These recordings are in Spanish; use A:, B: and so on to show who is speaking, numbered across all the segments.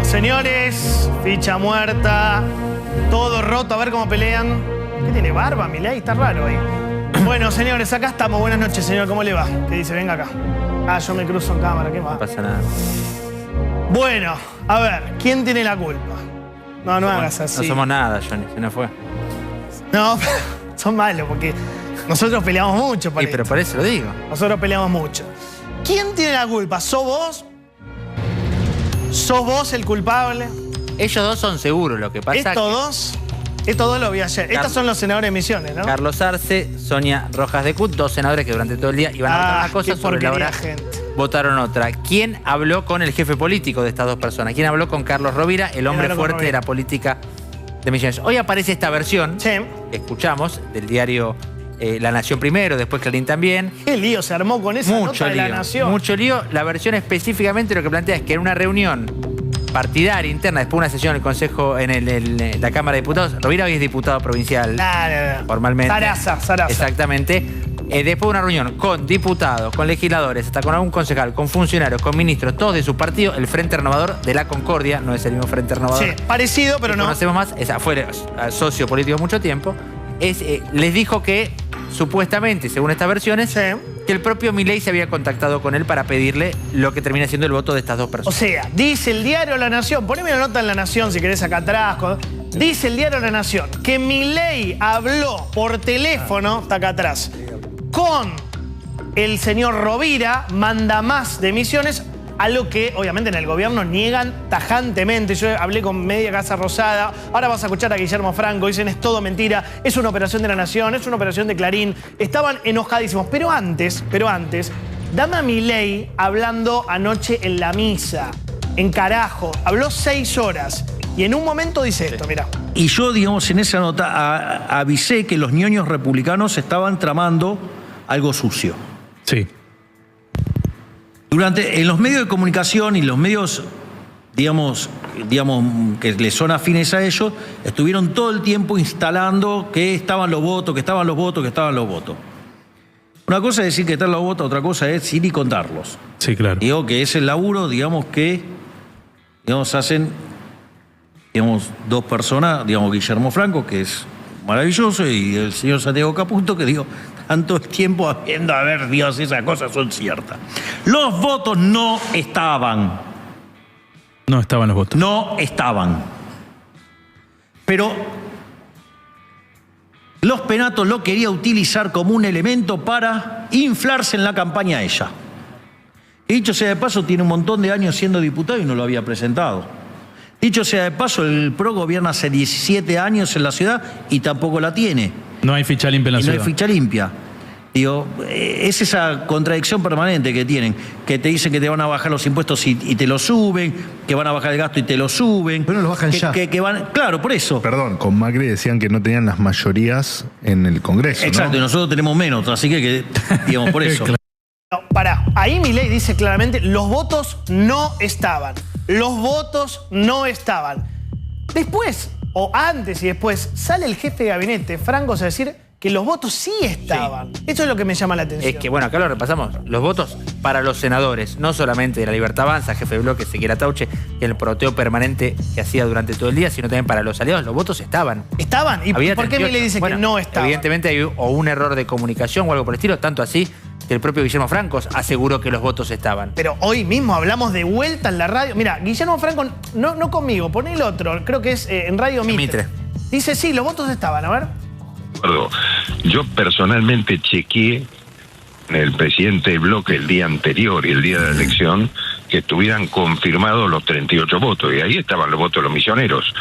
A: señores, ficha muerta, todo roto, a ver cómo pelean. ¿Qué tiene barba, Milei? Está raro ahí. Bueno, señores, acá estamos. Buenas noches, señor. ¿Cómo le va? ¿Qué dice? Venga acá. Ah, yo me cruzo en cámara. ¿Qué más?
B: No pasa nada.
A: Bueno, a ver, ¿quién tiene la culpa? No hagas así.
B: No somos nada, Johnny. Se nos fue.
A: No, son malos porque nosotros peleamos mucho por
B: Sí, pero por eso lo digo.
A: Nosotros peleamos mucho. ¿Quién tiene la culpa? ¿Sos vos? ¿Sos vos el culpable?
B: Ellos dos son seguros, lo que pasa
A: Estos dos lo vi ayer. Estos son los senadores de Misiones, ¿no?
B: Carlos Arce, Sonia Rojas de Cut, dos senadores que durante todo el día iban a votar una cosa, sobre la hora votaron otra. ¿Quién habló con el jefe político de estas dos personas? ¿Quién habló con Carlos Rovira, el hombre fuerte de la política de Misiones? Hoy aparece esta versión, que escuchamos, del diario La Nación primero, después Clarín también.
A: Qué lío se armó con esa nota de La Nación.
B: Mucho lío. La versión específicamente lo que plantea es que en una reunión partidaria interna, después de una sesión en el Consejo, en la Cámara de Diputados, Rovira hoy es diputado provincial, formalmente.
A: Sarasa.
B: Exactamente. Después de una reunión con diputados, con legisladores, hasta con algún concejal, con funcionarios, con ministros, todos de su partido, el Frente Renovador de la Concordia, no es el mismo Frente Renovador.
A: Sí, parecido, pero no.
B: Conocemos más, fue socio político mucho tiempo. Les dijo que, supuestamente, según estas versiones, que el propio Milei se había contactado con él para pedirle lo que termina siendo el voto de estas dos personas.
A: O sea, dice el diario La Nación, poneme la nota en La Nación si querés acá atrás. Dice el diario La Nación que Milei habló por teléfono, está acá atrás, con el señor Rovira, mandamás de Misiones, algo que obviamente en el gobierno niegan tajantemente. Yo hablé con media Casa Rosada, ahora vas a escuchar a Guillermo Franco, dicen es todo mentira, es una operación de La Nación, es una operación de Clarín. Estaban enojadísimos, pero antes, dame a Milei hablando anoche en la misa, en carajo, habló 6 horas y en un momento dice esto, mira.
C: Y yo, digamos, en esa nota avisé que los ñoños republicanos estaban tramando algo sucio.
D: Sí.
C: En los medios de comunicación y los medios, digamos, que les son afines a ellos, estuvieron todo el tiempo instalando que estaban los votos, que estaban los votos, que estaban los votos. Una cosa es decir que están los votos, otra cosa es ir y contarlos.
D: Sí, claro.
C: Digo que es el laburo, digamos, que hacen, dos personas, Guillermo Franco, que es maravilloso, y el señor Santiago Caputo, que tanto el tiempo habiendo, a ver, Dios, esas cosas son ciertas. Los votos no estaban.
D: No estaban los votos.
C: No estaban. Pero los Penatos lo quería utilizar como un elemento para inflarse en la campaña a ella. Y dicho sea de paso, tiene un montón de años siendo diputado y no lo había presentado. Dicho sea de paso, el PRO gobierna hace 17 años en la ciudad y tampoco la tiene.
D: No hay ficha limpia en la ciudad.
C: No hay ficha limpia. Es esa contradicción permanente que tienen, que te dicen que te van a bajar los impuestos y te lo suben, que van a bajar el gasto y te lo suben.
E: Pero lo bajan ya.
C: Claro, por eso.
E: Perdón, con Macri decían que no tenían las mayorías en el Congreso,
C: exacto,
E: ¿no?
C: Y nosotros tenemos menos, así que digamos, por eso.
A: No, pará, ahí Milei dice claramente, los votos no estaban. Los votos no estaban. Después, o antes y después, sale el jefe de gabinete, Franco, a decir que los votos sí estaban. Sí. Eso es lo que me llama la atención.
B: Es que, bueno, acá lo repasamos. Los votos para los senadores, no solamente de La Libertad Avanza, jefe de bloque, Ezequiel Tauche, y el proteo permanente que hacía durante todo el día, sino también para los aliados, los votos estaban.
A: ¿Estaban? ¿Y por qué Milei dice que no estaban?
B: Evidentemente hay o un error de comunicación o algo por el estilo, tanto así que el propio Guillermo Franco aseguró que los votos estaban.
A: Pero hoy mismo hablamos de vuelta en la radio. Mira, Guillermo Franco, no conmigo, pon el otro, creo que es en Radio Mitre. Dice, sí, los votos estaban, a ver.
F: Yo personalmente chequeé en el presidente del bloque el día anterior y el día de la elección que estuvieran confirmados los 38 votos, y ahí estaban los votos de los misioneros.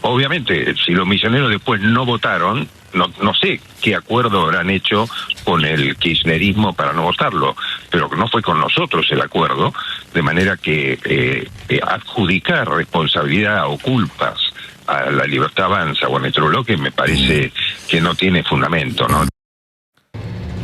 F: Obviamente, si los misioneros después no votaron, no sé qué acuerdo habrán hecho con el kirchnerismo para no votarlo, pero no fue con nosotros el acuerdo, de manera que adjudicar responsabilidad o culpas a La Libertad Avanza o a nuestro bloque me parece que no tiene fundamento, ¿no?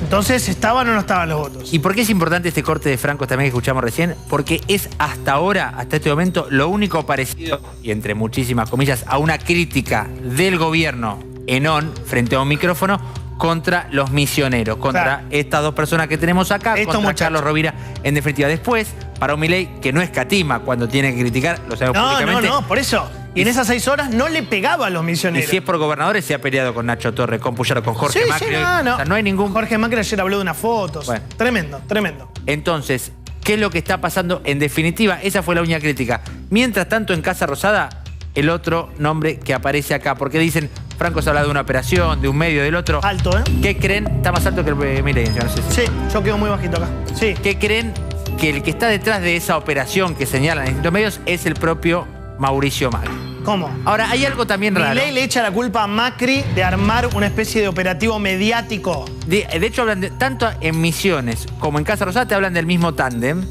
A: Entonces, ¿estaban o no estaban los votos?
B: ¿Y por qué es importante este corte de Franco también que escuchamos recién? Porque es hasta ahora, hasta este momento, lo único parecido, y entre muchísimas comillas, a una crítica del gobierno en on, frente a un micrófono, contra los misioneros, contra estas dos personas que tenemos acá, contra Carlos Rovira, en definitiva. Después, para un Milei que no escatima cuando tiene que criticar, lo sabemos públicamente.
A: No, por eso. Y en esas 6 horas no le pegaba a los misioneros.
B: Y si es por gobernadores, se ha peleado con Nacho Torres, con Puyaro, con Jorge Macri.
A: Sí,
B: O sea, no hay ningún...
A: Jorge Macri ayer habló de unas fotos.
B: Bueno.
A: Tremendo, tremendo.
B: Entonces, ¿qué es lo que está pasando? En definitiva, esa fue la única crítica. Mientras tanto, en Casa Rosada, el otro nombre que aparece acá, porque dicen, Franco se habla de una operación, de un medio, del otro.
A: Alto, ¿eh?
B: ¿Qué creen? Está más alto que el Milei, no sé si.
A: Sí, yo quedo muy bajito acá. Sí.
B: ¿Qué creen? Que el que está detrás de esa operación que señalan en distintos medios es el propio Mauricio Macri.
A: ¿Cómo?
B: Ahora, hay algo también raro.
A: Milei le echa la culpa a Macri de armar una especie de operativo mediático.
B: De hecho, hablan tanto en Misiones como en Casa Rosada te hablan del mismo tándem.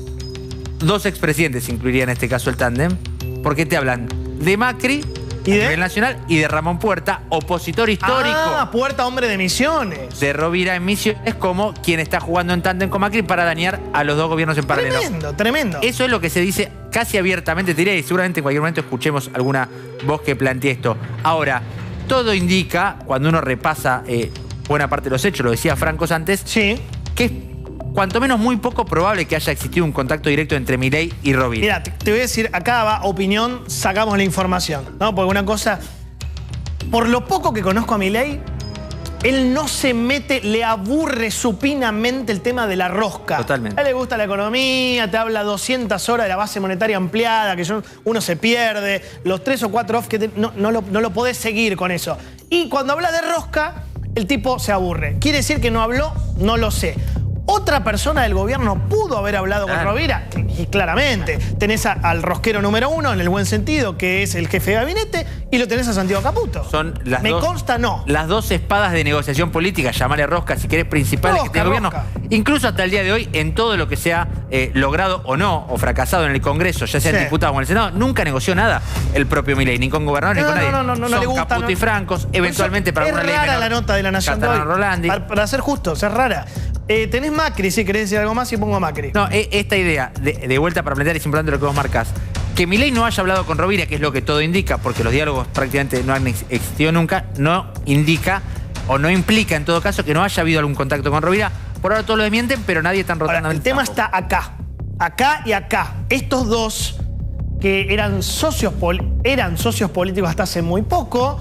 B: 2 expresidentes incluiría en este caso el tándem. Porque te hablan de Macri a nivel nacional y de Ramón Puerta, opositor histórico.
A: Ah, Puerta, hombre de Misiones.
B: De Rovira en Misiones como quien está jugando en tándem con Macri para dañar a los dos gobiernos en paralelo.
A: Tremendo, tremendo.
B: Eso es lo que se dice casi abiertamente, te diré, y seguramente en cualquier momento escuchemos alguna voz que plantee esto. Ahora, todo indica, cuando uno repasa buena parte de los hechos, lo decía Franco antes,
A: sí,
B: que es cuanto menos muy poco probable que haya existido un contacto directo entre Milei y Rovira.
A: Mira, te voy a decir, acá va opinión, sacamos la información, ¿no? Porque una cosa, por lo poco que conozco a Milei, él no se mete, le aburre supinamente el tema de la rosca.
B: Totalmente.
A: A él le gusta la economía, te habla 200 horas de la base monetaria ampliada, que uno se pierde, los 3 o 4 off que no lo podés seguir con eso. Y cuando habla de rosca, el tipo se aburre. ¿Quiere decir que no habló? No lo sé. Otra persona del gobierno pudo haber hablado con Rovira, y claramente. Tenés al rosquero número 1, en el buen sentido, que es el jefe de gabinete, y lo tenés a Santiago Caputo.
B: Son las
A: Me consta, no.
B: Las 2 espadas de negociación política, llamarle rosca si querés, principales que tiene el gobierno. Incluso hasta el día de hoy, en todo lo que se ha logrado o no, o fracasado en el Congreso, ya sea en diputados o en el Senado, nunca negoció nada el propio Milei, ni con gobernadores ni con nadie.
A: No
B: Son
A: le gusta,
B: Caputo y Francos, eventualmente para alguna ley menor.
A: Es rara la nota de La Nación de hoy.
B: Rolandi.
A: Para ser justos, es rara. Tenés Macri, si querés decir algo más, y pongo a Macri.
B: No, esta idea, de vuelta para plantear, es importante lo que vos marcás. Que Milei no haya hablado con Rovira, que es lo que todo indica, porque los diálogos prácticamente no han existido nunca, no indica o no implica en todo caso que no haya habido algún contacto con Rovira. Por ahora todos lo desmienten, pero nadie tan rotundamente.
A: El tema está acá. Acá y acá. Estos dos que eran socios políticos hasta hace muy poco,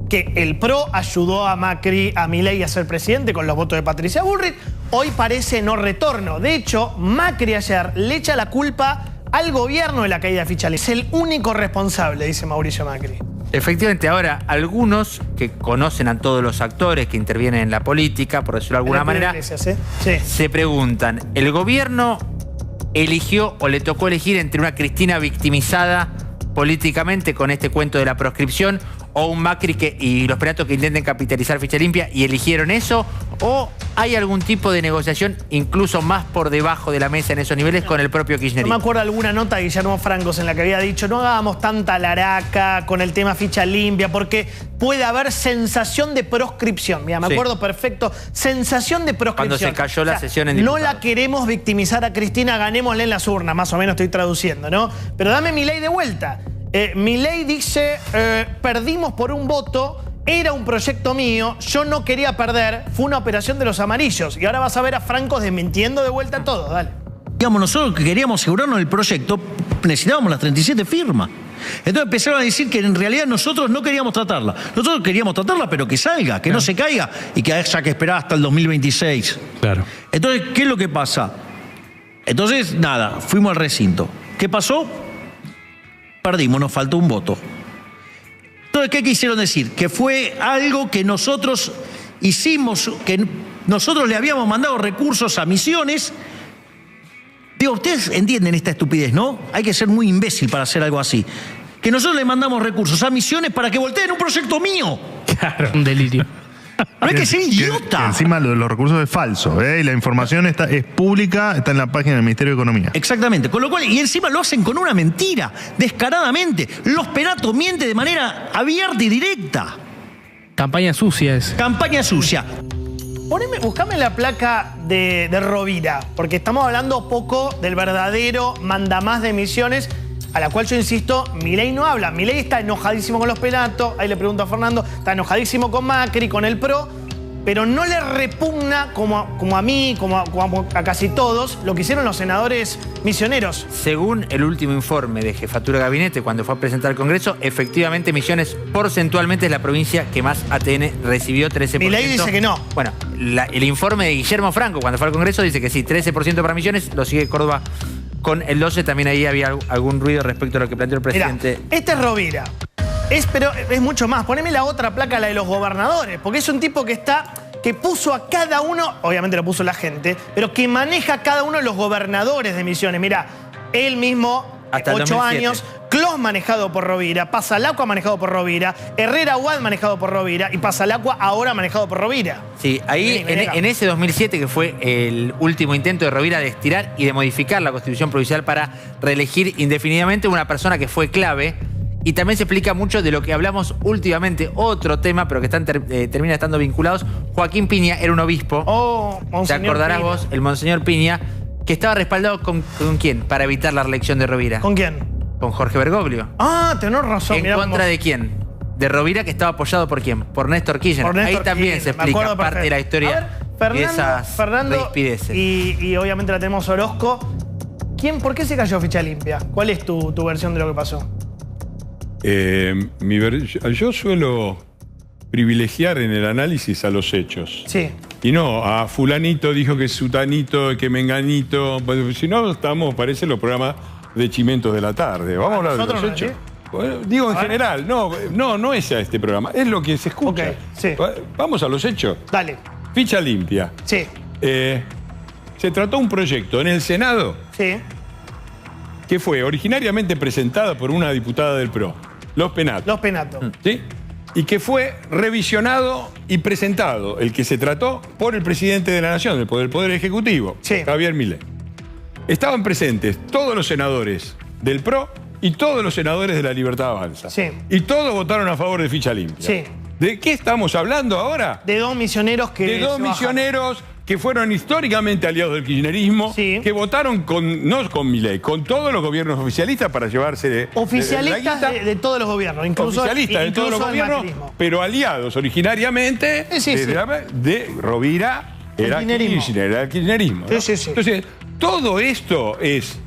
A: que el PRO ayudó a Macri, a Milei a ser presidente con los votos de Patricia Bullrich, hoy parece no retorno. De hecho, Macri ayer le echa la culpa al gobierno de la caída de Ficha Limpia. Es el único responsable, dice Mauricio Macri.
B: Efectivamente, ahora, algunos que conocen a todos los actores que intervienen en la política, por decirlo de alguna manera, se preguntan, ¿el gobierno eligió o le tocó elegir entre una Cristina victimizada políticamente con este cuento de la proscripción o un Macri y los pelatos que intenten capitalizar Ficha Limpia y eligieron eso? ¿O hay algún tipo de negociación incluso más por debajo de la mesa en esos niveles con el propio kirchnerismo?
A: No me acuerdo alguna nota de Guillermo Francos en la que había dicho no hagamos tanta laraca con el tema Ficha Limpia porque puede haber sensación de proscripción. Mira, me acuerdo perfecto. Sensación de proscripción.
B: Cuando se cayó la sesión en diputados.
A: No la queremos victimizar a Cristina, ganémosle en las urnas. Más o menos estoy traduciendo, ¿no? Pero dame Milei de vuelta. Milei dice, perdimos por un voto, era un proyecto mío, yo no quería perder, fue una operación de los amarillos. Y ahora vas a ver a Francos desmintiendo de vuelta todo, dale.
C: Digamos, nosotros que queríamos asegurarnos del proyecto, necesitábamos las 37 firmas. Entonces empezaron a decir que en realidad nosotros no queríamos tratarla. Nosotros queríamos tratarla, pero que salga, que no se caiga y que haya que esperar hasta el 2026.
D: Claro.
C: Entonces, ¿qué es lo que pasa? Entonces, nada, fuimos al recinto. ¿Qué pasó? Perdimos, nos faltó un voto. Entonces, ¿qué quisieron decir? Que fue algo que nosotros hicimos, que nosotros le habíamos mandado recursos a Misiones. Digo, ustedes entienden esta estupidez, ¿no? Hay que ser muy imbécil para hacer algo así. Que nosotros le mandamos recursos a Misiones para que volteen un proyecto mío.
D: Claro, un delirio.
C: No hay que ser idiota.
E: Que encima lo de los recursos es falso, ¿eh? Y la información es pública, está en la página del Ministerio de Economía.
C: Exactamente. Con lo cual, y encima lo hacen con una mentira, descaradamente. Los Pelatos mienten de manera abierta y directa.
D: Campaña sucia es.
C: Campaña sucia.
A: Buscame la placa de Rovira, porque estamos hablando poco del verdadero mandamás de Misiones, a la cual yo insisto, Milei no habla. Milei está enojadísimo con los Pelatos, ahí le pregunto a Fernando, está enojadísimo con Macri, con el PRO, pero no le repugna como a mí, como a casi todos, lo que hicieron los senadores misioneros.
B: Según el último informe de Jefatura de Gabinete, cuando fue a presentar al Congreso, efectivamente Misiones porcentualmente es la provincia que más ATN recibió, 13%.
A: Milei dice que no.
B: Bueno, el informe de Guillermo Franco, cuando fue al Congreso, dice que sí, 13% para Misiones, lo sigue Córdoba con el 12%. También ahí había algún ruido respecto a lo que planteó el presidente.
A: Mirá, este es Rovira. Pero es mucho más. Poneme la otra placa, la de los gobernadores, porque es un tipo que puso a cada uno, obviamente lo puso la gente, pero que maneja a cada uno de los gobernadores de Misiones. Mirá, él mismo,
B: hasta
A: 8 años, Clos manejado por Rovira, Pasalacua manejado por Rovira, Herrera Huad manejado por Rovira y Pasalacua ahora manejado por Rovira.
B: Sí, ahí en ese 2007, que fue el último intento de Rovira de estirar y de modificar la Constitución Provincial para reelegir indefinidamente una persona que fue clave. Y también se explica mucho de lo que hablamos últimamente, otro tema, pero que termina estando vinculados. Joaquín Piña era un obispo. Te acordarás
A: Piña.
B: vos, el Monseñor Piña, que estaba respaldado con ¿quién? Para evitar la reelección de Rovira.
A: ¿Con quién?
B: Con Jorge Bergoglio.
A: Ah, tenés razón.
B: ¿En contra de quién? De Rovira, que estaba apoyado por quién? Por Néstor Kirchner. Ahí también se explica parte de la historia de esas rispideces.
A: Y obviamente la tenemos Orozco. ¿Por qué se cayó Ficha Limpia? ¿Cuál es tu versión de lo que pasó?
G: Yo suelo privilegiar en el análisis a los hechos.
A: Sí.
G: Y no, a fulanito dijo que sutanito, que menganito. Pues, si no, parece los programas de chimentos de la tarde. Vamos a hablar de los hechos. Bueno, digo en general, no es a este programa, es lo que se escucha.
A: Okay, sí.
G: Vamos a los hechos.
A: Dale.
G: Ficha limpia.
A: Sí.
G: Se trató un proyecto en el Senado.
A: Sí.
G: Que fue originariamente presentada por una diputada del PRO, Los Penato.
A: Los Penato.
G: ¿Sí? Y que fue revisionado y presentado, el que se trató, por el presidente de la Nación, del Poder Ejecutivo,
A: sí.
G: Javier Milei. Estaban presentes todos los senadores del PRO y todos los senadores de la Libertad Avanza.
A: Sí.
G: Y todos votaron a favor de Ficha Limpia.
A: Sí.
G: ¿De qué estamos hablando ahora?
A: De dos misioneros que...
G: De dos misioneros que fueron históricamente aliados del kirchnerismo,
A: sí.
G: que votaron no con Milei, con todos los gobiernos oficialistas para llevarse
A: oficialistas de todos los gobiernos, incluso
G: oficialistas de todos los gobiernos, pero aliados originariamente de Rovira, era el kirchnerismo. ¿no?
A: Sí.
G: Entonces, todo esto es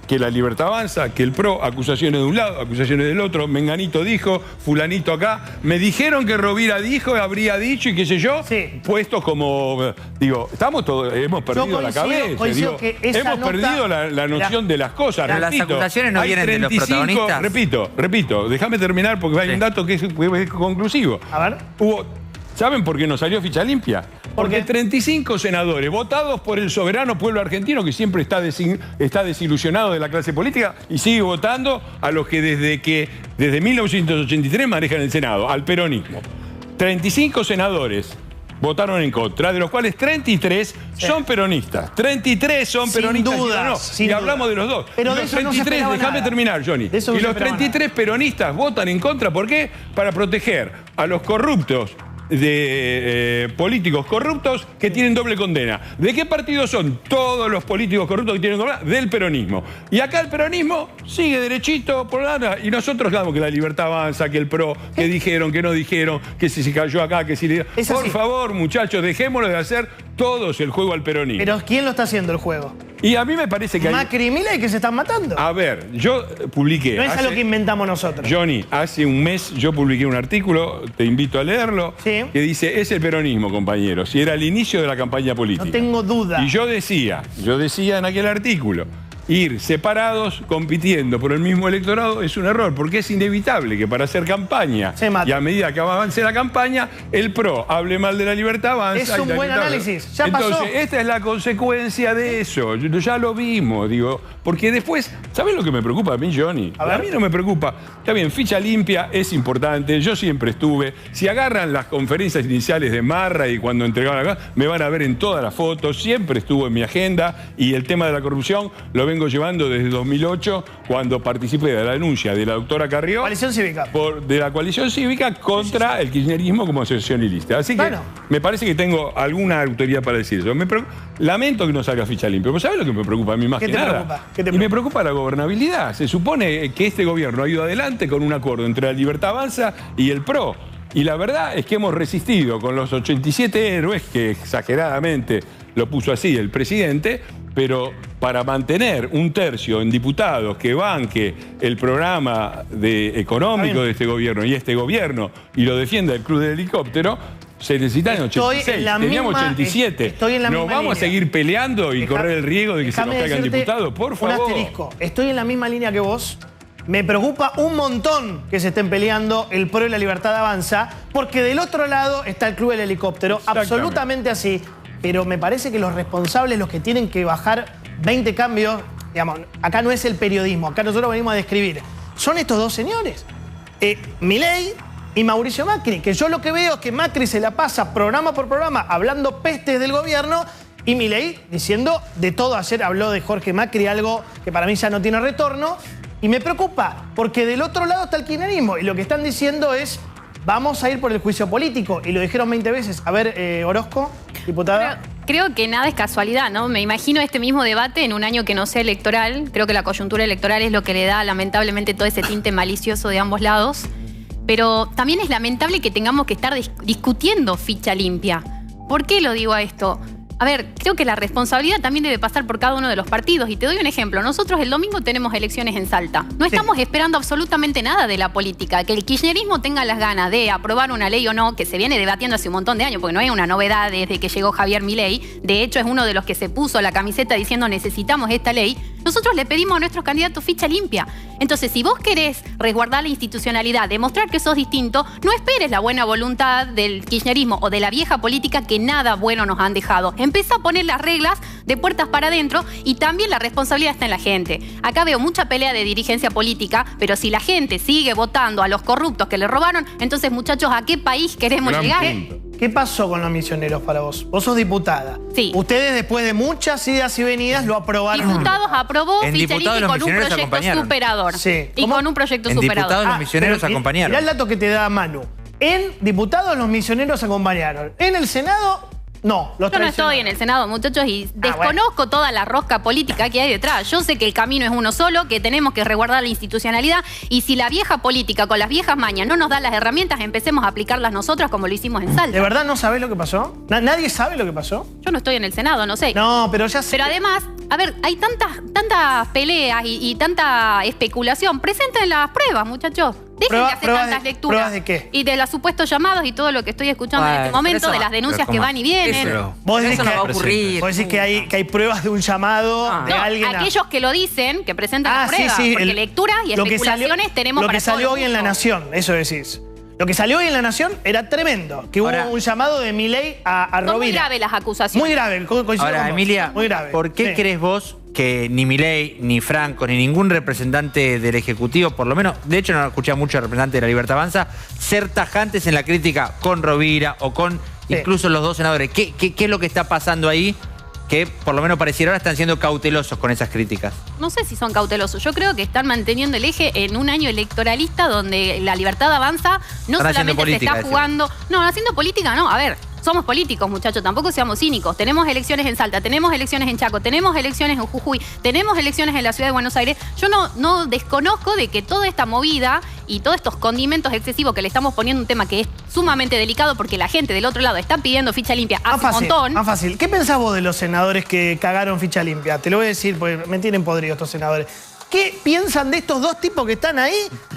G: que la Libertad Avanza, que el PRO, acusaciones de un lado, acusaciones del otro, menganito dijo, fulanito acá, me dijeron que Rovira dijo, habría dicho y qué sé yo, puestos como, digo, estamos todos, hemos perdido la cabeza, digo, hemos perdido la noción de las cosas.
B: Pero las acusaciones no vienen de los protagonistas.
G: Repito, déjame terminar porque hay un dato que es conclusivo.
A: A ver.
G: ¿Saben por qué no salió Ficha Limpia? Porque 35 senadores votados por el soberano pueblo argentino, que siempre está desilusionado de la clase política y sigue votando a los que desde 1983 manejan el Senado, al peronismo. 35 senadores votaron en contra, de los cuales 33 son peronistas. 33 son peronistas. Sin duda, hablamos de los dos.
A: Pero
G: y
A: de
G: los
A: eso
G: 33,
A: no se
G: déjame terminar, Johnny. Y los 33 peronistas votan en contra, ¿por qué? Para proteger a los corruptos políticos corruptos que tienen doble condena. ¿De qué partido son? Todos los políticos corruptos que tienen doble condena, del peronismo. Y acá el peronismo sigue derechito por nada. Y nosotros damos que la Libertad Avanza, que el PRO, que dijeron, que no dijeron, que si se cayó acá, que si... Por favor, muchachos, dejémoslo de hacer todos el juego al peronismo.
A: Pero ¿quién lo está haciendo el juego?
G: Y a mí me parece que
A: Macri y Milei, que se están matando.
G: A ver, yo publiqué...
A: No es algo que inventamos nosotros.
G: Johnny, hace un mes yo publiqué un artículo, te invito a leerlo, que dice, es el peronismo, compañeros, y era el inicio de la campaña política.
A: No tengo duda.
G: Y yo decía en aquel artículo, ir separados compitiendo por el mismo electorado es un error, porque es inevitable que para hacer campaña y a medida que avance la campaña, el PRO hable mal de la Libertad Avanza.
A: Es un buen análisis, ya pasó.
G: Entonces, esta es la consecuencia de eso, ya lo vimos, digo, porque después, ¿sabes lo que me preocupa a mí, Johnny? A mí no me preocupa. Está bien, Ficha Limpia es importante, yo siempre estuve. Si agarran las conferencias iniciales de Marra y cuando entregaban acá, me van a ver en todas las fotos, siempre estuvo en mi agenda y el tema de la corrupción lo vengo llevando desde 2008, cuando participé de la denuncia de la doctora Carrió.
A: Coalición Cívica.
G: De la coalición cívica contra el kirchnerismo como asociación ilícita. Así que me parece que tengo alguna autoridad para decir eso. Lamento que no salga Ficha Limpia. ¿Pero sabes lo que me preocupa a mí más que nada? ¿Qué te preocupa? Y me preocupa la gobernabilidad. Se supone que este gobierno ha ido adelante con un acuerdo entre la Libertad Avanza y el PRO. Y la verdad es que hemos resistido con los 87 héroes, que exageradamente lo puso así el presidente, pero para mantener un tercio en diputados que banque el programa económico de este gobierno y lo defienda el Club del Helicóptero, se necesitan 86. Teníamos 87. ¿Nos vamos a seguir peleando y correr el riesgo de que se nos caigan diputados? Por favor.
A: Un asterisco. Estoy en la misma línea que vos. Me preocupa un montón que se estén peleando el PRO y la Libertad Avanza, porque del otro lado está el Club del Helicóptero. Absolutamente así. Pero me parece que los responsables, los que tienen que bajar 20 cambios, digamos, acá no es el periodismo, acá nosotros venimos a describir. Son estos dos señores. Milei y Mauricio Macri, que yo lo que veo es que Macri se la pasa programa por programa hablando pestes del gobierno y Milei diciendo de todo. Ayer habló de Jorge Macri, algo que para mí ya no tiene retorno. Y me preocupa, porque del otro lado está el kirchnerismo y lo que están diciendo es vamos a ir por el juicio político. Y lo dijeron 20 veces. A ver, Orozco, diputada.
H: Creo que nada es casualidad, ¿no? Me imagino este mismo debate en un año que no sea electoral. Creo que la coyuntura electoral es lo que le da lamentablemente todo ese tinte malicioso de ambos lados. Pero también es lamentable que tengamos que estar discutiendo ficha limpia. ¿Por qué lo digo a esto? A ver, creo que la responsabilidad también debe pasar por cada uno de los partidos. Y te doy un ejemplo. Nosotros el domingo tenemos elecciones en Salta. No estamos esperando absolutamente nada de la política. Que el kirchnerismo tenga las ganas de aprobar una ley o no, que se viene debatiendo hace un montón de años, porque no hay una novedad desde que llegó Javier Milei. De hecho, es uno de los que se puso la camiseta diciendo necesitamos esta ley. Nosotros le pedimos a nuestros candidatos ficha limpia. Entonces, si vos querés resguardar la institucionalidad, demostrar que sos distinto, no esperes la buena voluntad del kirchnerismo o de la vieja política que nada bueno nos han dejado. Empezá a poner las reglas de puertas para adentro y también la responsabilidad está en la gente. Acá veo mucha pelea de dirigencia política, pero si la gente sigue votando a los corruptos que le robaron, entonces, muchachos, ¿a qué país queremos llegar?
A: ¿Qué pasó con los misioneros para vos? Vos sos diputada.
H: Sí.
A: Ustedes, después de muchas idas y venidas, lo aprobaron.
H: Diputados aprobó ficha limpia con un proyecto superador.
A: Sí.
H: Y con un proyecto
B: en
H: superador.
B: Diputados los misioneros acompañaron.
A: Mirá el dato que te da Manu. En diputados los misioneros acompañaron. En el Senado, no.
H: Yo no estoy en el Senado, muchachos, y desconozco toda la rosca política que hay detrás. Yo sé que el camino es uno solo, que tenemos que resguardar la institucionalidad, y si la vieja política con las viejas mañas no nos da las herramientas, empecemos a aplicarlas nosotras como lo hicimos en Salta.
A: ¿De verdad no sabés lo que pasó? ¿Nadie sabe lo que pasó?
H: Yo no estoy en el Senado, no sé.
A: No, pero ya sé.
H: Pero además, a ver, hay tantas peleas y tanta especulación. Presenten las pruebas, muchachos. Dejen de hacer tantas lecturas.
A: ¿Pruebas de qué?
H: Y de los supuestos llamados y todo lo que estoy escuchando en este momento, de las denuncias que van y vienen.
A: Vos decís
B: eso no va a ocurrir.
A: Vos decís que hay pruebas de un llamado de alguien.
H: Aquellos que lo dicen, que presentan las pruebas. Porque lecturas y especulaciones tenemos para
A: Lo que salió hoy en La Nación, eso decís. Lo que salió hoy en La Nación era tremendo. Que hubo un llamado de Milei a Rovira.
H: Muy grave las acusaciones.
A: Muy grave.
B: Ahora, Emilia,
A: muy grave.
B: ¿por qué crees vos que ni Milei, ni Franco, ni ningún representante del Ejecutivo, por lo menos, de hecho no escuché a muchos representantes de la Libertad Avanza, ser tajantes en la crítica con Rovira o con incluso los dos senadores? ¿Qué es lo que está pasando ahí? Que por lo menos pareciera ahora están siendo cautelosos con esas críticas.
H: No sé si son cautelosos. Yo creo que están manteniendo el eje en un año electoralista donde la Libertad Avanza no solamente se está jugando... No, haciendo política no. A ver, somos políticos, muchachos, tampoco seamos cínicos. Tenemos elecciones en Salta, tenemos elecciones en Chaco, tenemos elecciones en Jujuy, tenemos elecciones en la ciudad de Buenos Aires. Yo no desconozco de que toda esta movida y todos estos condimentos excesivos que le estamos poniendo un tema que es sumamente delicado porque la gente del otro lado está pidiendo ficha limpia hace un montón.
A: Más fácil. ¿Qué pensás vos de los senadores que cagaron ficha limpia? Te lo voy a decir porque me tienen podridos estos senadores. ¿Qué piensan de estos dos tipos que están ahí?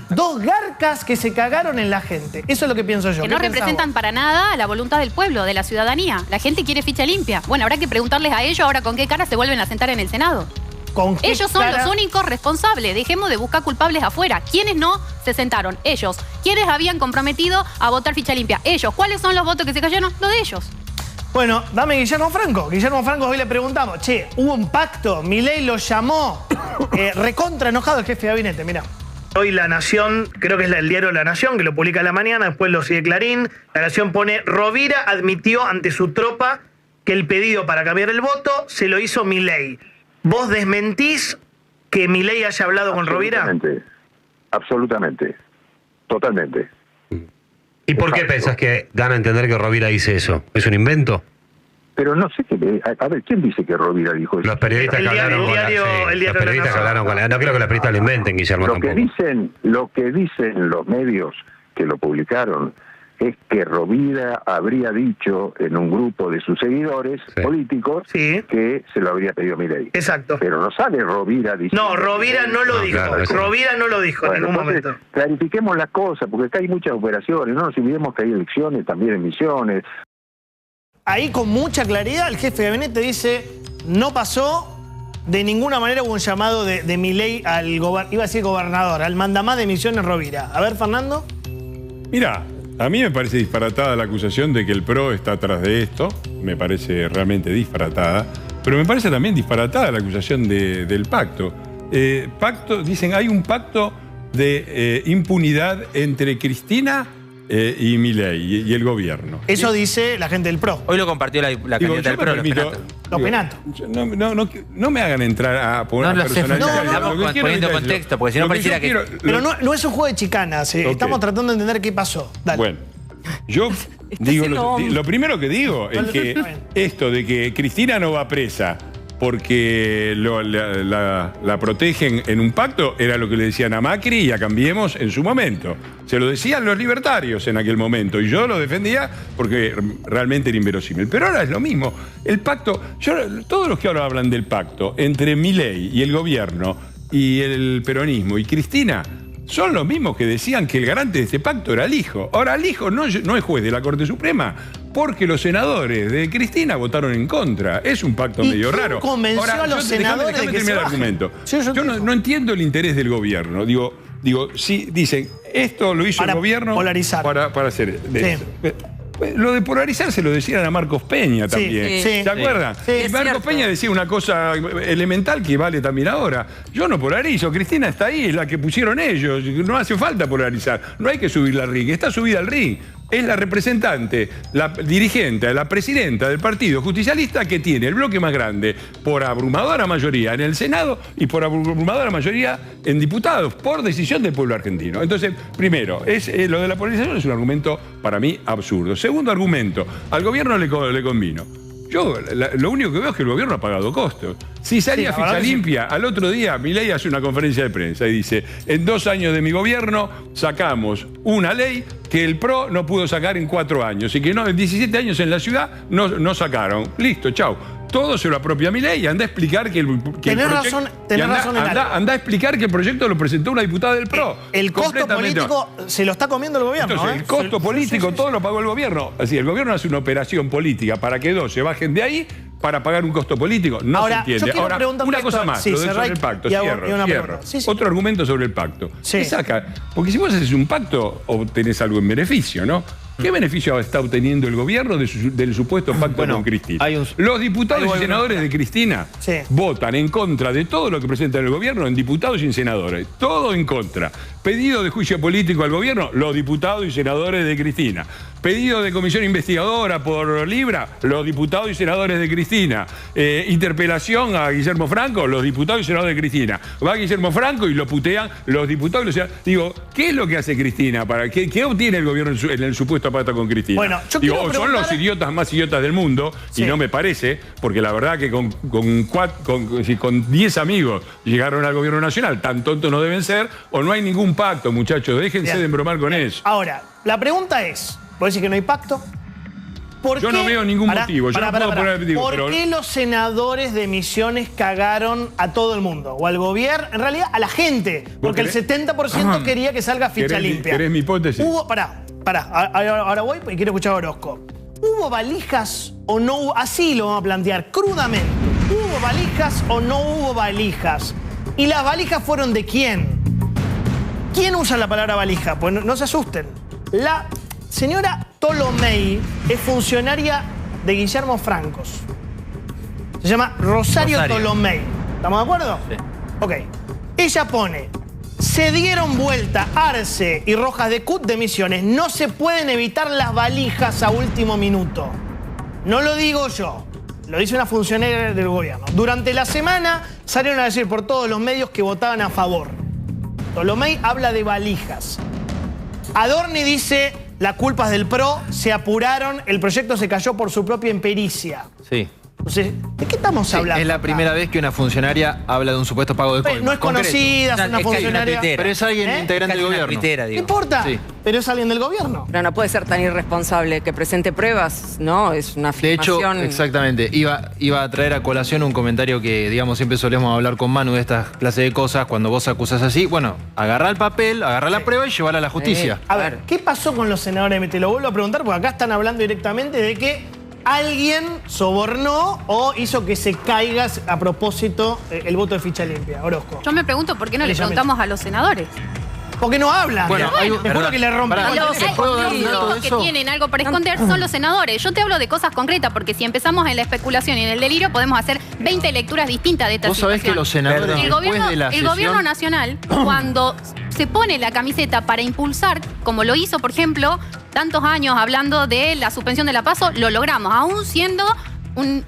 A: Dos garcas que se cagaron en la gente. Eso es lo que pienso yo.
H: Que no representan para nada la voluntad del pueblo, de la ciudadanía. La gente quiere ficha limpia. Bueno, habrá que preguntarles a ellos ahora con qué cara se vuelven a sentar en el Senado. Ellos son los únicos responsables. Dejemos de buscar culpables afuera. ¿Quiénes no se sentaron? Ellos. ¿Quiénes habían comprometido a votar ficha limpia? Ellos. ¿Cuáles son los votos que se cayeron? Los de ellos.
A: Bueno, dame Guillermo Franco. Guillermo Franco, hoy le preguntamos, che, ¿hubo un pacto? Milei lo llamó. Recontra enojado el jefe de gabinete, mirá. Hoy La Nación, creo que es el diario La Nación, que lo publica en la mañana, después lo sigue Clarín. La Nación pone, Rovira admitió ante su tropa que el pedido para cambiar el voto se lo hizo Milei. ¿Vos desmentís que Milei haya hablado con Rovira?
F: Absolutamente. Totalmente.
I: ¿Y por qué pensás que dan a entender que Rovira dice eso? ¿Es un invento?
F: Pero no sé qué... A ver, ¿quién dice que Rovira dijo eso?
I: Los periodistas que hablaron con la... No creo que los periodistas lo inventen, Guillermo,
F: Lo que dicen los medios que lo publicaron es que Rovira habría dicho en un grupo de sus seguidores políticos que se lo habría pedido Milei.
A: Exacto.
F: Pero no sale Rovira diciendo...
A: No, Rovira no lo dijo.
I: Claro,
A: Rovira no lo dijo en ningún momento.
F: Clarifiquemos las cosas, porque acá hay muchas operaciones. No nos olvidemos que hay elecciones también en Misiones.
A: Ahí con mucha claridad el jefe de gabinete dice, no pasó, de ninguna manera hubo un llamado de Milei al iba a decir gobernador, al mandamás de Misiones Rovira. A ver, Fernando.
G: Mira, a mí me parece disparatada la acusación de que el PRO está atrás de esto. Me parece realmente disparatada. Pero me parece también disparatada la acusación del pacto. Dicen, hay un pacto de impunidad entre Cristina y Milei y el gobierno.
A: Eso dice la gente del PRO.
B: Hoy lo compartió la candidata del PRO,
A: Los Penato.
G: No me hagan entrar a poner personalidad.
B: Estamos poniendo contexto, porque si no pareciera que...
A: Pero no es un juego de chicanas. Estamos tratando de entender qué pasó. Dale.
G: Bueno, yo digo, lo primero que digo es que esto de que Cristina no va presa porque la protegen en un pacto era lo que le decían a Macri y a Cambiemos en su momento. Se lo decían los libertarios en aquel momento y yo lo defendía porque realmente era inverosímil. Pero ahora es lo mismo. El pacto, todos los que ahora hablan del pacto entre Milei y el gobierno y el peronismo y Cristina son los mismos que decían que el garante de este pacto era el hijo. Ahora el hijo no es juez de la Corte Suprema porque los senadores de Cristina votaron en contra. Es un pacto medio raro.
A: Convenció a los senadores
G: déjame
A: de que
G: terminar el argumento. Yo no entiendo el interés del gobierno. Digo, sí, dicen, esto lo hizo el gobierno
A: polarizar.
G: Para hacer esto. Lo de polarizar se lo decían a Marcos Peña también. ¿Se acuerdan? Y Marcos Peña decía una cosa elemental que vale también ahora. Yo no polarizo, Cristina está ahí, es la que pusieron ellos. No hace falta polarizar. No hay que subirla al ring, está subida al ring. Es la representante, la dirigente, la presidenta del Partido Justicialista que tiene el bloque más grande por abrumadora mayoría en el Senado y por abrumadora mayoría en diputados, por decisión del pueblo argentino. Entonces, primero, lo de la polarización es un argumento para mí absurdo. Segundo argumento, al gobierno le convino. Yo lo único que veo es que el gobierno ha pagado costos. Si salía ficha limpia, al otro día Milei hace una conferencia de prensa y dice, en 2 años de mi gobierno sacamos una ley que el PRO no pudo sacar en 4 años y que en 17 años en la ciudad no sacaron. Listo, chau. Todo se lo apropia Milei y anda a explicar que el proyecto... Anda a explicar que el proyecto lo presentó una diputada del PRO.
A: El costo político se lo está comiendo el gobierno.
G: Entonces, el costo político todo lo pagó el gobierno. Así, el gobierno hace una operación política para que 2 se bajen de ahí para pagar un costo político. No se entiende. Ahora, una cosa más, lo sobre el pacto. Cierro. Otro argumento sobre el pacto. ¿Qué saca? Porque si vos haces un pacto, obtenés algo en beneficio, ¿no? ¿Qué beneficio está obteniendo el gobierno del supuesto pacto con Cristina? Los diputados y senadores de Cristina votan en contra de todo lo que presenta el gobierno en diputados y en senadores. Todo en contra. Pedido de juicio político al gobierno, los diputados y senadores de Cristina. Pedido de comisión investigadora por Libra, los diputados y senadores de Cristina. Interpelación a Guillermo Franco, los diputados y senadores de Cristina. Va Guillermo Franco y lo putean los diputados y los senadores. Digo, ¿qué es lo que hace Cristina? ¿Qué obtiene el gobierno en el supuesto pacto con Cristina?
A: Bueno,
G: son los idiotas más idiotas del mundo, y no me parece, porque la verdad que con 10 amigos llegaron al gobierno nacional, tan tontos no deben ser, o no hay ningún pacto, muchachos, déjense de embromar con eso.
A: Ahora, la pregunta es, ¿vos decís que no hay pacto?
G: Yo no veo ningún motivo.
A: ¿Por qué los senadores de Misiones cagaron a todo el mundo? O al gobierno, en realidad a la gente. Porque el 70% quería que salga ficha limpia.
G: ¿Querés mi hipótesis?
A: Ahora voy y quiero escuchar a Orozco. ¿Hubo valijas o no hubo? Así lo vamos a plantear, crudamente. ¿Hubo valijas o no hubo valijas? ¿Y las valijas fueron de quién? ¿Quién usa la palabra valija? Pues no se asusten. La señora Tolomei es funcionaria de Guillermo Francos. Se llama Rosario Tolomei. ¿Estamos de acuerdo?
B: Sí.
A: Ok. Ella pone, se dieron vuelta Arce y Rojas de Cut de Misiones. No se pueden evitar las valijas a último minuto. No lo digo yo. Lo dice una funcionaria del gobierno. Durante la semana salieron a decir por todos los medios que votaban a favor. Tolomei habla de valijas. Adorni dice, la culpa es del PRO, se apuraron, el proyecto se cayó por su propia impericia.
J: Sí.
A: Entonces, ¿de qué estamos hablando?
J: Es la primera vez que una funcionaria habla de un supuesto pago de coima.
A: No es conocida, es una funcionaria.
J: Pero es alguien integrante del gobierno.
A: No importa. pero es alguien del gobierno.
K: Pero no puede ser tan irresponsable que presente pruebas, ¿no? Es una
J: De hecho,
K: afirmación.
J: exactamente. Iba a traer a colación un comentario que, digamos, siempre solemos hablar con Manu de estas clases de cosas. Cuando vos acusás así, bueno, agarrá el papel, agarrá la prueba y llevarla a la justicia.
A: A ver, ¿qué pasó con los senadores? Te lo vuelvo a preguntar porque acá están hablando directamente de que alguien sobornó o hizo que se caiga a propósito el voto de ficha limpia. Orozco.
H: Yo me pregunto por qué no le preguntamos a los senadores.
A: Porque no hablan.
J: Bueno,
A: te juro que le rompen.
H: Los únicos que tienen algo para esconder son los senadores. Yo te hablo de cosas concretas, porque si empezamos en la especulación y en el delirio, podemos hacer 20 lecturas distintas de esta
J: Vos sabés
H: situación.
J: que los senadores
H: El gobierno nacional, cuando se pone la camiseta para impulsar, como lo hizo, por ejemplo, tantos años hablando de la suspensión de la PASO, lo logramos, aún siendo un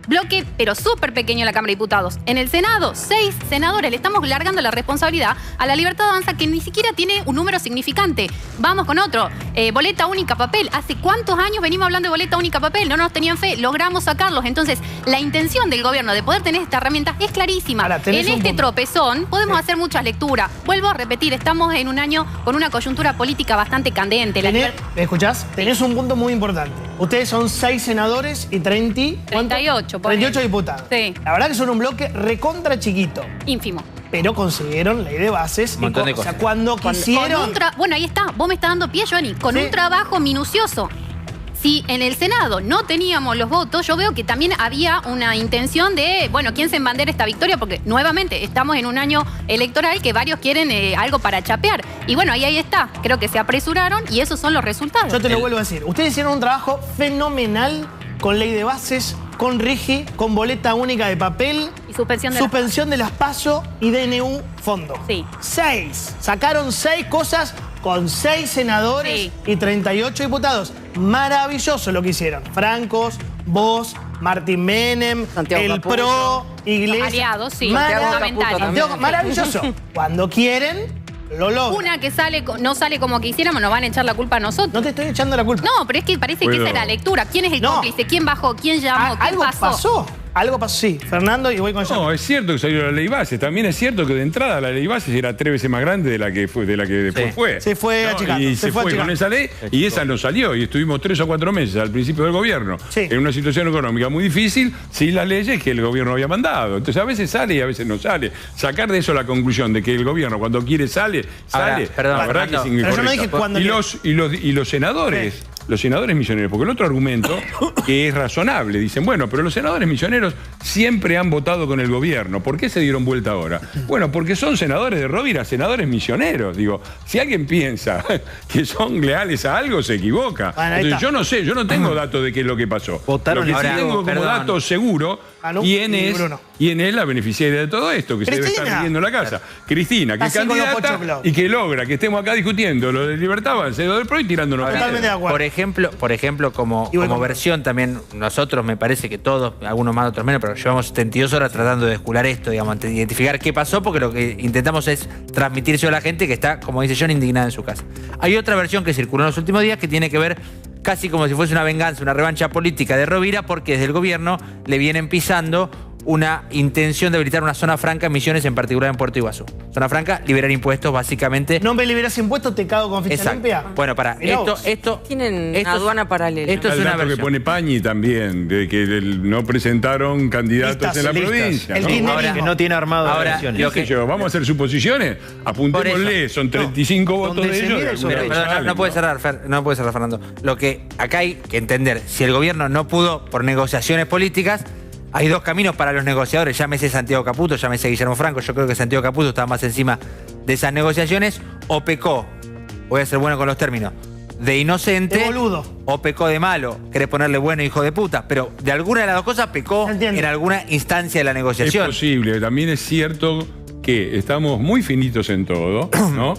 H: bloque, pero súper pequeño en la Cámara de Diputados. En el Senado, 6 senadores. Le estamos largando la responsabilidad a la Libertad Avanza, que ni siquiera tiene un número significante. Vamos con otro. Boleta única papel. ¿Hace cuántos años venimos hablando de boleta única papel? No nos tenían fe. Logramos sacarlos. Entonces, la intención del gobierno de poder tener esta herramienta es clarísima.
A: Ahora,
H: en este tropezón podemos hacer muchas lecturas. Vuelvo a repetir, estamos en un año con una coyuntura política bastante candente.
A: ¿Me escuchás? Tenés un punto muy importante. Ustedes son 6 senadores y 38 diputados.
H: Sí.
A: La verdad que son un bloque recontra chiquito.
H: Ínfimo.
A: Pero consiguieron ley de bases.
B: Un montón de
A: O sea,
B: cosas.
A: cuando quisieron...
H: Bueno, ahí está. Vos me estás dando pie, Johnny. Con un trabajo minucioso. Si en el Senado no teníamos los votos, yo veo que también había una intención de, bueno, ¿quién se embandera esta victoria? Porque, nuevamente, estamos en un año electoral que varios quieren algo para chapear. Y bueno, ahí está. Creo que se apresuraron y esos son los resultados.
A: Yo te lo vuelvo a decir. Ustedes hicieron un trabajo fenomenal con ley de bases, con RIGI, con boleta única de papel,
H: y suspensión
A: de las PASO y DNU fondo.
H: Sí.
A: 6. Sacaron 6 cosas con 6 senadores y 38 diputados. Maravilloso lo que hicieron. Francos, vos, Martín Menem,
K: Santiago
A: el
K: Caputo.
A: PRO, Iglesias.
H: Aliados, sí.
A: Santiago, maravilloso. Cuando quieren, lo logran.
H: Una que no sale como quisiéramos, nos van a echar la culpa a nosotros.
A: No te estoy echando la culpa.
H: No, pero es que parece que esa era la lectura. ¿Quién es el cómplice? ¿Quién bajó? ¿Quién llamó? ¿Qué
A: ¿Algo pasó? Algo pasó, sí. Fernando, y voy con
G: No, es cierto que salió la ley base. También es cierto que de entrada la ley base era 3 veces más grande de la que después fue.
A: Se fue achicando.
G: Y se fue con esa ley y esa no salió. Y estuvimos 3 o 4 meses al principio del gobierno en una situación económica muy difícil sin las leyes que el gobierno había mandado. Entonces a veces sale y a veces no sale. Sacar de eso la conclusión de que el gobierno cuando quiere sale.
B: Perdón,
G: la verdad que es incorrecto.
A: Pero yo no dije cuando
G: y los senadores... Los senadores misioneros, porque el otro argumento que es razonable, dicen, bueno, pero los senadores misioneros siempre han votado con el gobierno. ¿Por qué se dieron vuelta ahora? Bueno, porque son senadores de Rovira, senadores misioneros. Digo, si alguien piensa que son leales a algo, se equivoca. Entonces, yo no sé, yo no tengo datos de qué es lo que pasó.
J: Votaron
G: lo que sí
B: ahora,
G: tengo como dato seguro quién es la beneficiaria de todo esto, que se debe estar viviendo en la casa. Cristina, que es candidata y que logra que estemos acá discutiendo lo de Libertad Avanza y lo del PRO y tirándonos.
A: Totalmente de acuerdo.
B: Por ejemplo, como versión también, nosotros me parece que todos, algunos más, otros menos, pero llevamos 72 horas tratando de descular esto, digamos, de identificar qué pasó, porque lo que intentamos es transmitirse a la gente que está, como dice John, indignada en su casa. Hay otra versión que circuló en los últimos días que tiene que ver casi como si fuese una venganza, una revancha política de Rovira, porque desde el gobierno le vienen pisando una intención de habilitar una zona franca en Misiones, en particular en Puerto Iguazú. Zona franca, liberar impuestos, básicamente.
A: No me liberas impuestos, te cago con ficha limpia.
B: Bueno, esto
K: tienen aduana paralela.
B: Esto es una
G: dato que pone Pañi también, de que no presentaron candidatos en la provincia.
J: Ahora, que no tiene armado
G: vamos a hacer suposiciones, apuntémosle, son 35 votos de ellos.
B: Pero no puede cerrar, Fernando. Lo que acá hay que entender, si el gobierno no pudo por negociaciones políticas, hay 2 caminos para los negociadores, llámese Santiago Caputo, llámese Guillermo Franco. Yo creo que Santiago Caputo estaba más encima de esas negociaciones, o pecó, voy a ser bueno con los términos, de inocente,
A: de boludo,
B: o pecó de malo, querés ponerle bueno hijo de puta, pero de alguna de las dos cosas pecó en alguna instancia de la negociación.
G: Es posible, también es cierto que estamos muy finitos en todo, ¿no?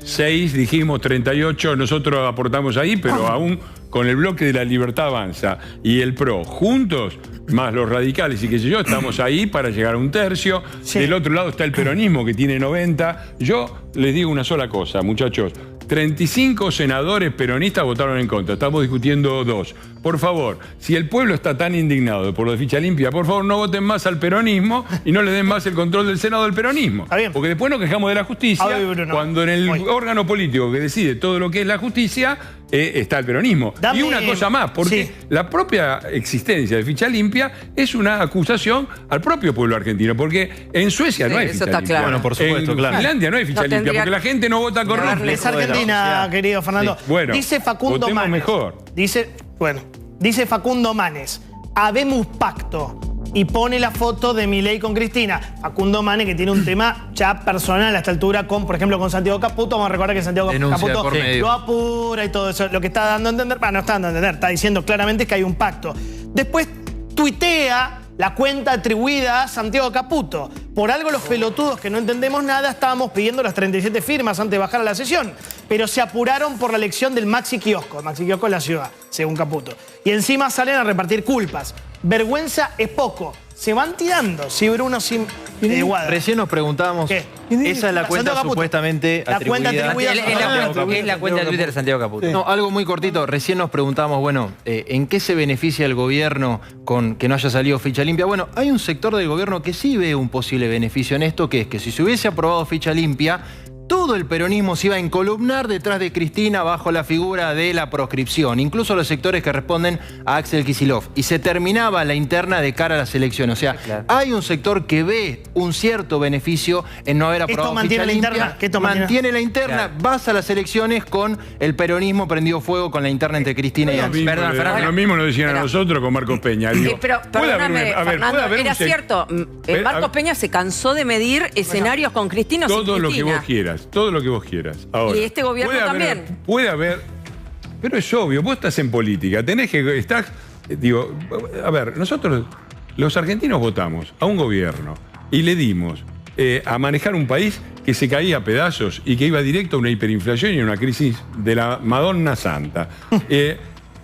G: 6, dijimos 38, nosotros aportamos ahí, pero aún con el bloque de la Libertad Avanza y el PRO juntos, más los radicales y qué sé yo, estamos ahí para llegar a 1/3. Del otro lado está el peronismo que tiene 90. Yo les digo una sola cosa, muchachos. 35 senadores peronistas votaron en contra. Estamos discutiendo 2. Por favor, si el pueblo está tan indignado por lo de ficha limpia, por favor no voten más al peronismo y no le den más el control del Senado del peronismo. Porque después nos quejamos de la justicia cuando en el órgano político que decide todo lo que es la justicia está el peronismo. Y una cosa más, porque la propia existencia de ficha limpia es una acusación al propio pueblo argentino, porque en Suecia no hay ficha limpia.
K: Claro.
C: Bueno, por supuesto,
G: en
C: claro.
G: Finlandia no hay ficha limpia, porque la gente no vota corrupto.
A: Es Argentina, querido Fernando.
G: Bueno,
A: dice Facundo
G: votemos
A: Manes.
G: mejor.
A: Dice Facundo Manes, habemos pacto. Y pone la foto de Milei con Cristina. Facundo Manes, que tiene un tema ya personal a esta altura con, por ejemplo, con Santiago Caputo. Vamos a recordar que Santiago Caputo lo apura y todo eso. Lo que está dando a entender, no está dando a entender, está diciendo claramente que hay un pacto. Después tuitea la cuenta atribuida a Santiago Caputo. Por algo los pelotudos que no entendemos nada estábamos pidiendo las 37 firmas antes de bajar a la sesión. Pero se apuraron por la elección del Maxi Kiosco. El Maxi Kiosco en la ciudad, según Caputo. Y encima salen a repartir culpas. Vergüenza es poco. Se van tirando. Sí, Bruno, sin Guada.
J: Recién nos preguntábamos, esa es la cuenta supuestamente atribuida.
B: Es la cuenta de Twitter de Santiago Caputo.
J: No, algo muy cortito. Recién nos preguntábamos, bueno, ¿en qué se beneficia el gobierno con que no haya salido ficha limpia? Bueno, hay un sector del gobierno que sí ve un posible beneficio en esto, que es que si se hubiese aprobado ficha limpia, todo el peronismo se iba a encolumnar detrás de Cristina bajo la figura de la proscripción, incluso los sectores que responden a Axel Kicillof. Y se terminaba la interna de cara a las elecciones. O sea, hay un sector que ve un cierto beneficio en no haber aprobado ficha limpia. Mantiene la interna, vas a las elecciones con el peronismo prendido fuego con la interna entre Cristina y Axel.
G: Lo mismo nos decían a nosotros con Marcos Peña. Digo,
K: pero perdóname, Fernando, era cierto. Marcos Peña se cansó de medir escenarios con Cristina o sin Cristina.
G: Todo lo que vos quieras. Todo lo que vos quieras. Ahora,
K: y este gobierno también.
G: Puede haber, pero es obvio, vos estás en política, tenés que estar, digo, a ver, nosotros los argentinos votamos a un gobierno y le dimos a manejar un país que se caía a pedazos y que iba directo a una hiperinflación y a una crisis de la Madonna Santa.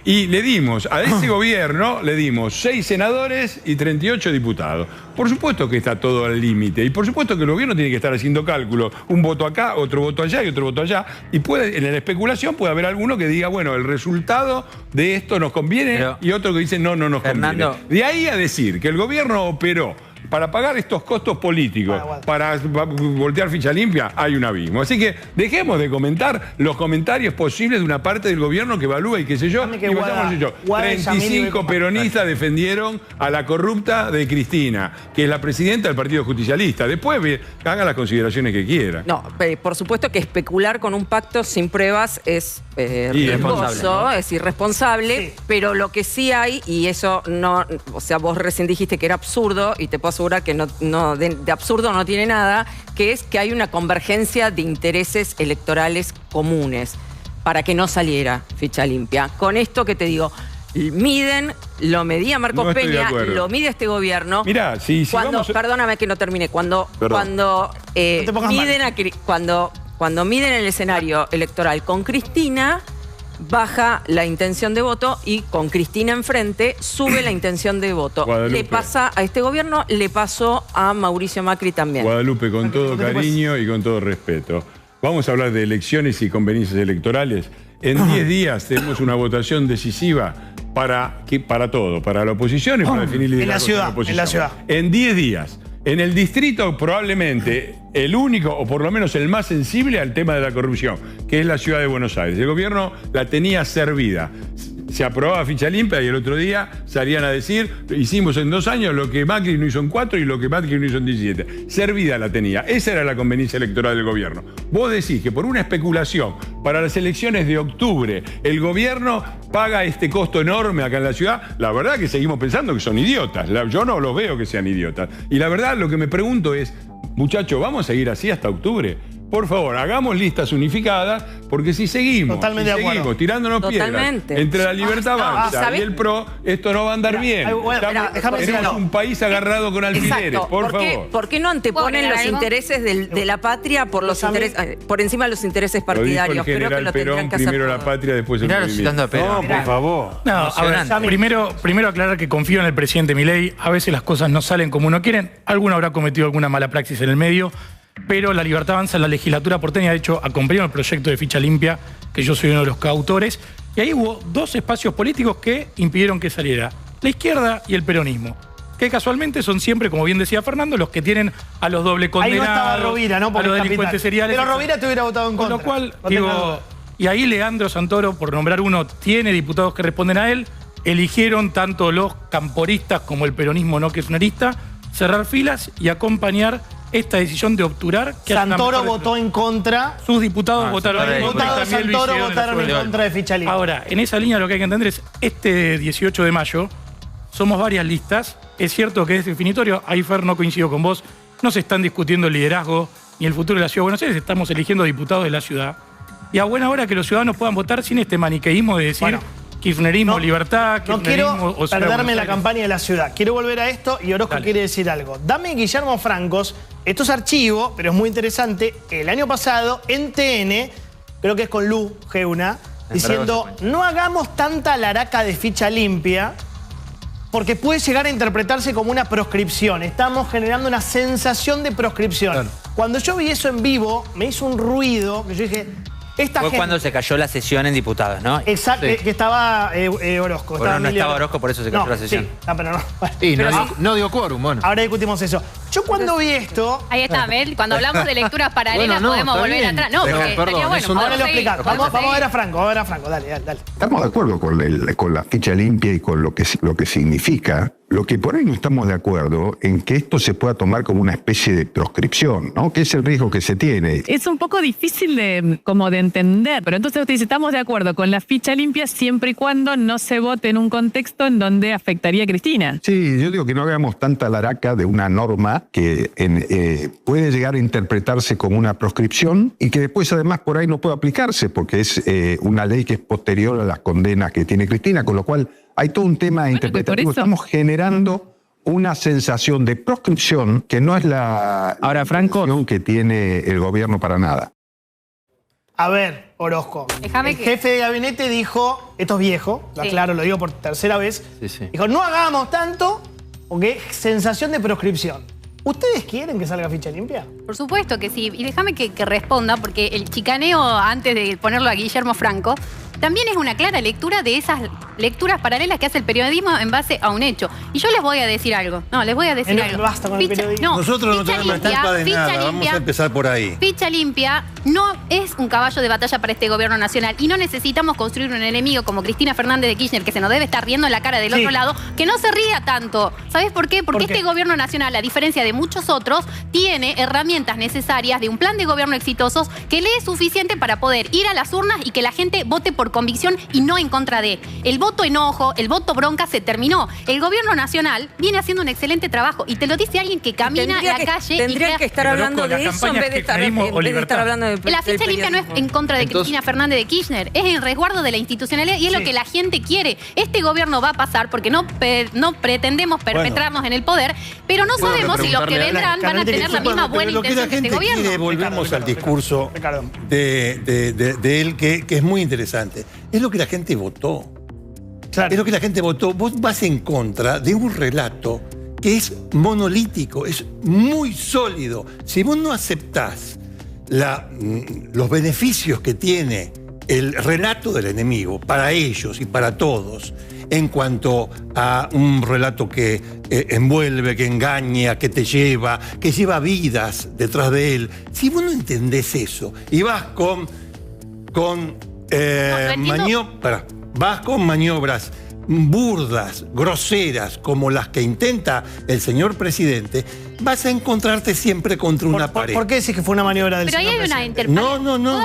G: Y le dimos, a ese gobierno, le dimos 6 senadores y 38 diputados. Por supuesto que está todo al límite. Y por supuesto que el gobierno tiene que estar haciendo cálculos. Un voto acá, otro voto allá y otro voto allá. Y en la especulación puede haber alguno que diga, bueno, el resultado de esto nos conviene, y otro que dice, no nos conviene. De ahí a decir que el gobierno operó para pagar estos costos políticos, para voltear ficha limpia, hay un abismo. Así que dejemos de comentar los comentarios posibles de una parte del gobierno que evalúa y qué sé yo. 35 peronistas defendieron a la corrupta de Cristina, que es la presidenta del Partido Justicialista. Después hagan las consideraciones que quieran.
K: No, por supuesto que especular con un pacto sin pruebas es riesgoso, ¿no? Es irresponsable, pero lo que sí hay, y eso no, o sea, vos recién dijiste que era absurdo, y te puedo asegurar que de absurdo no tiene nada, que es que hay una convergencia de intereses electorales comunes para que no saliera ficha limpia. Con esto que te digo, lo medía Marcos Peña, lo mide este gobierno.
G: Mirá,
K: perdóname que no termine, cuando miden el escenario electoral con Cristina, baja la intención de voto, y con Cristina enfrente sube la intención de voto. Le pasa a este gobierno, le pasó a Mauricio Macri también.
G: Guadalupe, con todo cariño y con todo respeto, vamos a hablar de elecciones y conveniencias electorales. En 10 días tenemos una votación decisiva para todo, para la oposición y para definir liderazgo de la oposición.
A: En la ciudad.
G: En 10 días. En el distrito probablemente el único, o por lo menos el más sensible al tema de la corrupción, que es la ciudad de Buenos Aires. El gobierno la tenía servida. Se aprobaba ficha limpia y el otro día salían a decir, hicimos en 2 años lo que Macri no hizo en 4 y lo que Macri no hizo en 17. Servida la tenía. Esa era la conveniencia electoral del gobierno. Vos decís que por una especulación para las elecciones de octubre el gobierno paga este costo enorme acá en la ciudad. La verdad que seguimos pensando que son idiotas. Yo no los veo que sean idiotas. Y la verdad lo que me pregunto es, muchachos, ¿vamos a seguir así hasta octubre? Por favor, hagamos listas unificadas, porque si seguimos tirándonos piedras entre la Libertad Avanza y el PRO, esto no va a andar bien. Tenemos un país agarrado con alfileres, por favor.
K: ¿Por qué no anteponen los intereses de la patria por encima de los intereses partidarios?
G: Creo que lo tendrían que hacer. Primero la patria, después el movimiento.
C: No, por favor.
D: No, a ver, primero aclarar que confío en el presidente Milei. A veces las cosas no salen como uno quiere. Alguno habrá cometido alguna mala praxis en el medio. pero La Libertad Avanza en la legislatura porteña, de hecho, acompañó el proyecto de ficha limpia, que yo soy uno de los coautores, y ahí hubo dos espacios políticos que impidieron que saliera, la izquierda y el peronismo, que casualmente son siempre, como bien decía Fernando, los que tienen a los doble condenados,
A: ahí no estaba Rovira, ¿no?
D: a los delincuentes seriales.
A: Pero Rovira te hubiera votado en contra.
D: Con lo cual, digo, y ahí Leandro Santoro, por nombrar uno, tiene diputados que responden a él. Eligieron tanto los camporistas como el peronismo no kirchnerista cerrar filas y acompañar esta decisión de obturar. Que
A: Santoro votó en contra.
D: Sus diputados votaron en contra.
A: Diputados de Santoro votaron en contra de ficha limpia.
D: Ahora, en esa línea lo que hay que entender es, este 18 de mayo somos varias listas. Es cierto que es definitorio. Ahí, Fer, no coincido con vos. No se están discutiendo el liderazgo ni el futuro de la Ciudad de Buenos Aires. Estamos eligiendo diputados de la ciudad. Y a buena hora que los ciudadanos puedan votar sin este maniqueísmo de decir kirchnerismo, libertad, kirchnerismo
A: no quiero perderme la campaña de la ciudad. Quiero volver a esto y Orozco quiere decir algo. Dame Guillermo Francos. Esto es archivo, pero es muy interesante. El año pasado, en TN, creo que es con Lu Geuna, diciendo, no hagamos tanta laraca de ficha limpia, porque puede llegar a interpretarse como una proscripción. Estamos generando una sensación de proscripción. Claro. Cuando yo vi eso en vivo, me hizo un ruido que yo dije, esta
B: Fue
A: gente...
B: cuando se cayó la sesión en diputados, ¿no?
A: Exacto, sí. Que estaba Orozco.
B: Bueno, no estaba Orozco, por eso se cayó la sesión.
A: Sí, pero no.
J: Sí, no dio quórum, bueno.
A: Ahora discutimos eso. Yo cuando vi esto...
H: Ahí está, Mel. Cuando hablamos de lecturas paralelas podemos volver atrás. No, porque estaría bueno.
A: Ahora lo explicamos. Vamos a ver a Franco, Dale.
L: Estamos de acuerdo con la ficha limpia y con lo que significa. Lo que por ahí no estamos de acuerdo en que esto se pueda tomar como una especie de proscripción, ¿no? Que es el riesgo que se tiene.
M: Es un poco difícil de entender, pero entonces usted dice, estamos de acuerdo con la ficha limpia siempre y cuando no se vote en un contexto en donde afectaría a Cristina.
L: Sí, yo digo que no hagamos tanta laraca de una norma que puede llegar a interpretarse como una proscripción y que después además por ahí no puede aplicarse porque es una ley que es posterior a las condenas que tiene Cristina, con lo cual hay todo un tema interpretativo. Estamos generando una sensación de proscripción que no es la sensación que tiene el gobierno para nada.
A: A ver, Orozco. El jefe de gabinete dijo, esto es viejo, lo aclaro, lo digo por tercera vez. Dijo, no hagamos tanto porque es sensación de proscripción. ¿Ustedes quieren que salga ficha limpia?
H: Por supuesto que sí. Y déjame que responda, porque el chicaneo, antes de ponerlo a Guillermo Franco, también es una clara lectura de esas lecturas paralelas que hace el periodismo en base a un hecho. Y yo les voy a decir algo. No, les voy a decir algo.
A: Basta con el periodismo.
N: Nosotros no tenemos estampa de nada. Vamos a empezar por ahí.
H: Ficha limpia no es un caballo de batalla para este gobierno nacional. Y no necesitamos construir un enemigo como Cristina Fernández de Kirchner, que se nos debe estar riendo en la cara del otro lado, que no se ría tanto. ¿Sabes por qué? Porque este gobierno nacional, a diferencia de muchos otros, tiene herramientas necesarias de un plan de gobierno exitosos que le es suficiente para poder ir a las urnas y que la gente vote por convicción y no en contra de. El voto enojo, el voto bronca se terminó. El gobierno nacional viene haciendo un excelente trabajo y te lo dice alguien que camina la calle.
K: Tendría que estar hablando de eso en vez de estar hablando de...
H: La ficha limpia no es en contra de Cristina Fernández de Kirchner, es en resguardo de la institucionalidad y es lo que la gente quiere. Este gobierno va a pasar porque no pretendemos perpetrarnos en el poder, pero no sabemos si los que vendrán van a tener la misma buena intención que este gobierno.
N: Volvemos al discurso de él, que es muy interesante. Es lo que la gente votó. Claro. Es lo que la gente votó. Vos vas en contra de un relato que es monolítico, es muy sólido. Si vos no aceptás los beneficios que tiene el relato del enemigo para ellos y para todos, en cuanto a un relato que envuelve, que engaña, que te lleva, que lleva vidas detrás de él, si vos no entendés eso y vas vas con maniobras burdas, groseras, como las que intenta el señor presidente, vas a encontrarte siempre contra una pared.
A: ¿Por qué decís que fue una maniobra del señor presidente?
H: Pero ahí hay una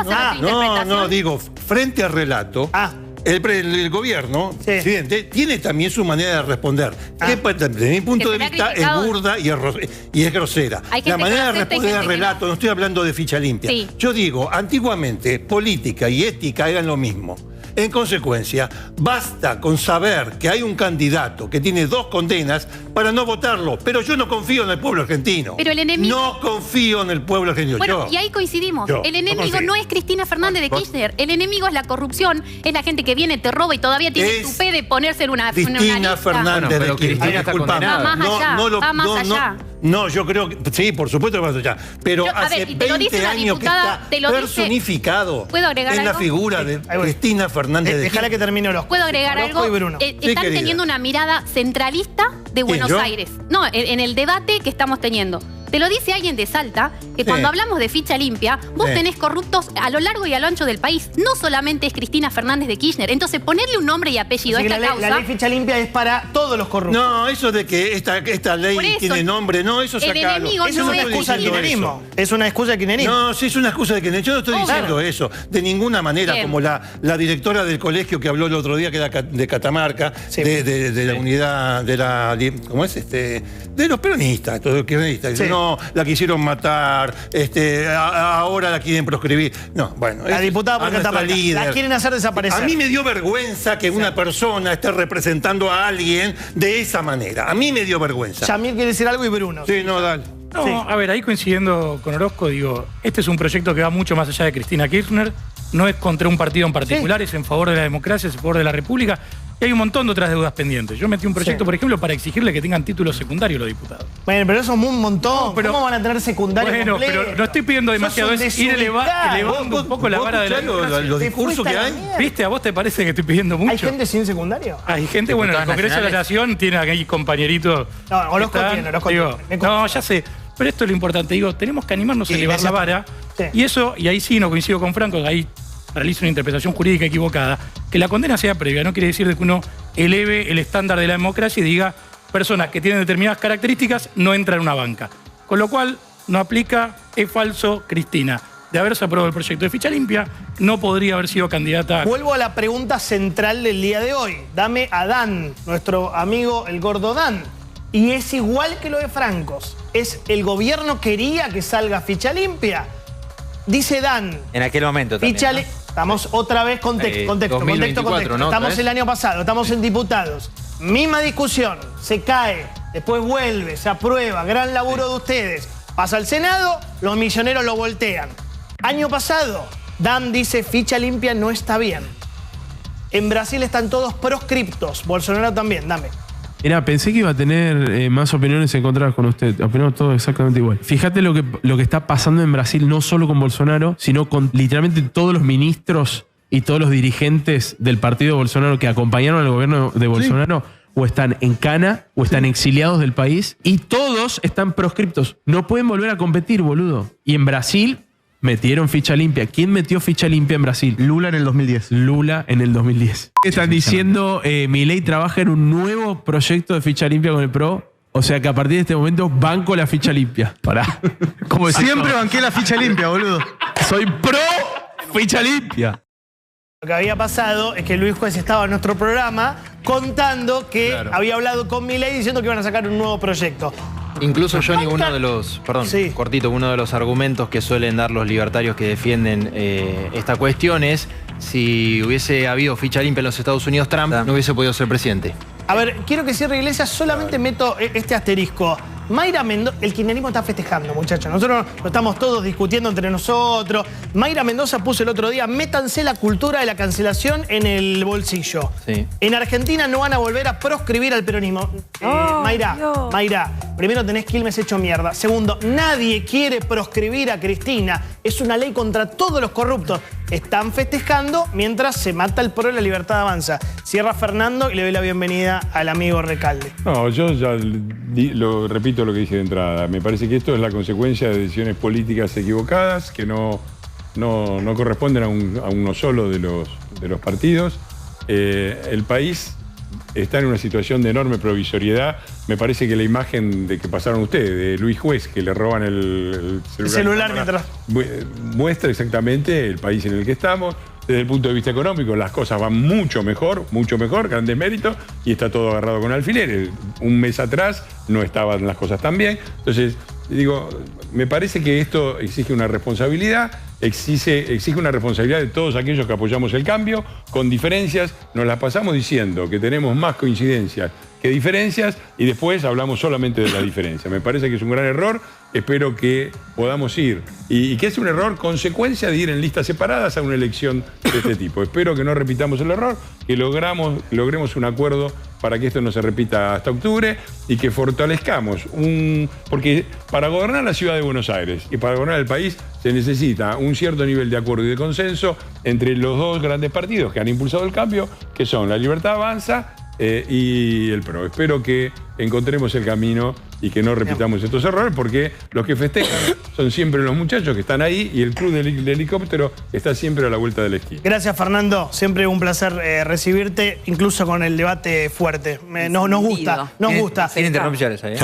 H: interpretación.
N: No, digo, frente al relato, el gobierno, presidente, tiene también su manera de responder. Que desde mi punto de vista es burda y es grosera. La manera de responder al relato, no estoy hablando de ficha limpia. Yo digo, antiguamente, política y ética eran lo mismo. En consecuencia, basta con saber que hay un candidato que tiene 2 condenas para no votarlo. Pero yo no confío en el pueblo argentino.
H: Pero el enemigo...
N: No confío en el pueblo argentino.
H: Bueno, y ahí coincidimos. El enemigo no es Cristina Fernández de Kirchner. El enemigo es la corrupción, es la gente que viene, te roba y todavía tiene el tupé de ponerse en una
N: Cristina Fernández de Kirchner. No, yo creo que sí, por supuesto que va más allá. Pero hace 20 años que está personificado en la figura de Cristina Fernández de Kirchner.
A: Déjala que termine los.
H: ¿Puedo agregar algo? Están teniendo una mirada centralista de Buenos Aires. No, en el debate que estamos teniendo. Te lo dice alguien de Salta, que cuando hablamos de ficha limpia, vos tenés corruptos a lo largo y a lo ancho del país. No solamente es Cristina Fernández de Kirchner. Entonces, ponerle un nombre y apellido a esta causa...
A: La ley ficha limpia es para todos los corruptos.
N: No, eso de que esta ley tiene nombre, no, eso sacalo.
A: Eso es una excusa del kirchnerismo. Es una excusa del kirchnerismo.
N: No, sí, es una excusa del kirchnerismo. Yo no estoy diciendo eso. De ninguna manera, como la directora del colegio que habló el otro día, que era de Catamarca, de la unidad, de la... ¿Cómo es? De los peronistas, todos los kirchneristas. Dice, no, la quisieron matar, ahora la quieren proscribir. No, bueno.
A: La diputada por Catamarca. La quieren hacer desaparecer.
N: A mí me dio vergüenza que una persona esté representando a alguien de esa manera. A mí me dio vergüenza.
A: Yamil quiere decir algo y Bruno.
N: Sí, no, dale.
D: No, a ver, ahí coincidiendo con Orozco, digo, este es un proyecto que va mucho más allá de Cristina Kirchner, no es contra un partido en particular, es en favor de la democracia, es en favor de la República, y hay un montón de otras deudas pendientes. Yo metí un proyecto, por ejemplo, para exigirle que tengan títulos secundarios los diputados.
A: Bueno, pero eso es un montón. ¿Cómo van a tener secundarios completos?
D: Pero no estoy pidiendo demasiado, es ir elevando un poco la vara de la democracia.
N: Los discursos que hay.
D: ¿Viste? ¿A vos te parece que estoy pidiendo mucho?
A: ¿Hay gente sin secundario?
D: Hay gente, bueno, en el Congreso de la Nación tiene aquí compañeritos.
A: No, Orozco tiene,
D: no, ya sé. Pero esto es lo importante, digo, tenemos que animarnos a elevar la vara. Y eso, y ahí sí no coincido con Franco, ahí realizo una interpretación jurídica equivocada. Que la condena sea previa, no quiere decir que uno eleve el estándar de la democracia y diga, personas que tienen determinadas características no entran en una banca. Con lo cual, no aplica, es falso, Cristina. De haberse aprobado el proyecto de ficha limpia, no podría haber sido candidata.
A: Vuelvo a la pregunta central del día de hoy. Dame a Dan, nuestro amigo el gordo Dan. Y es igual que lo de Francos. ¿El gobierno quería que salga ficha limpia? Dice Dan.
B: En aquel momento también,
A: ficha Estamos otra vez, contexto. ¿no? Estamos el año pasado, estamos en diputados. Misma discusión, se cae, después vuelve, se aprueba, gran laburo de ustedes. Pasa al Senado, los milloneros lo voltean. Año pasado, Dan dice ficha limpia no está bien. En Brasil están todos proscriptos, Bolsonaro también, dame.
O: Mira, pensé que iba a tener más opiniones encontradas con usted. Opinamos todos exactamente igual. Fíjate lo que está pasando en Brasil, no solo con Bolsonaro, sino con literalmente todos los ministros y todos los dirigentes del partido de Bolsonaro que acompañaron al gobierno de Bolsonaro, o están en cana, o están exiliados del país, y todos están proscriptos. No pueden volver a competir, boludo. Y en Brasil metieron ficha limpia. ¿Quién metió ficha limpia en Brasil?
E: Lula en el 2010.
O: Lula en el 2010. Están diciendo, Milei trabaja en un nuevo proyecto de ficha limpia con el PRO. O sea que a partir de este momento banco la ficha limpia. Pará.
E: Como siempre banqué la ficha limpia, boludo.
O: Soy pro ficha limpia.
A: Lo que había pasado es que Luis Juez estaba en nuestro programa contando que había hablado con Milei diciendo que iban a sacar un nuevo proyecto.
J: Incluso, Johnny, uno de los argumentos que suelen dar los libertarios que defienden esta cuestión es si hubiese habido ficha limpia en los Estados Unidos, Trump no hubiese podido ser presidente.
A: A ver, quiero que cierre Iglesias, solamente meto este asterisco. Mayra Mendoza, el kirchnerismo está festejando, muchachos. Nosotros lo estamos todos discutiendo entre nosotros. Mayra Mendoza puso el otro día, métanse la cultura de la cancelación en el bolsillo.
J: Sí.
A: En Argentina no van a volver a proscribir al peronismo. Mayra, primero tenés Quilmes hecho mierda. Segundo, nadie quiere proscribir a Cristina. Es una ley contra todos los corruptos. Están festejando mientras se mata el PRO y la libertad avanza. Cierra Fernando y le doy la bienvenida al amigo Recalde.
G: No, yo ya lo repito lo que dije de entrada. Me parece que esto es la consecuencia de decisiones políticas equivocadas que no corresponden a uno solo de los partidos. El país está en una situación de enorme provisoriedad. Me parece que la imagen de que pasaron ustedes, de Luis Juez, que le roban el celular mientras... muestra exactamente el país en el que estamos. Desde el punto de vista económico, las cosas van mucho mejor, grandes méritos, y está todo agarrado con alfileres. Un mes atrás no estaban las cosas tan bien. Entonces, digo, me parece que esto exige una responsabilidad, exige una responsabilidad de todos aquellos que apoyamos el cambio, con diferencias. Nos las pasamos diciendo que tenemos más coincidencias que diferencias y después hablamos solamente de la diferencia. Me parece que es un gran error, espero que podamos ir. Y que es un error consecuencia de ir en listas separadas a una elección de este tipo. Espero que no repitamos el error, que logremos un acuerdo para que esto no se repita hasta octubre y que fortalezcamos porque para gobernar la ciudad de Buenos Aires y para gobernar el país se necesita un cierto nivel de acuerdo y de consenso entre los dos grandes partidos que han impulsado el cambio, que son La Libertad Avanza y el PRO. Espero que encontremos el camino y que no repitamos estos errores, porque los que festejan son siempre los muchachos que están ahí y el club del helicóptero está siempre a la vuelta de la esquina.
A: Gracias, Fernando. Siempre un placer recibirte, incluso con el debate fuerte. Nos gusta.
B: Sin interrupciones ahí.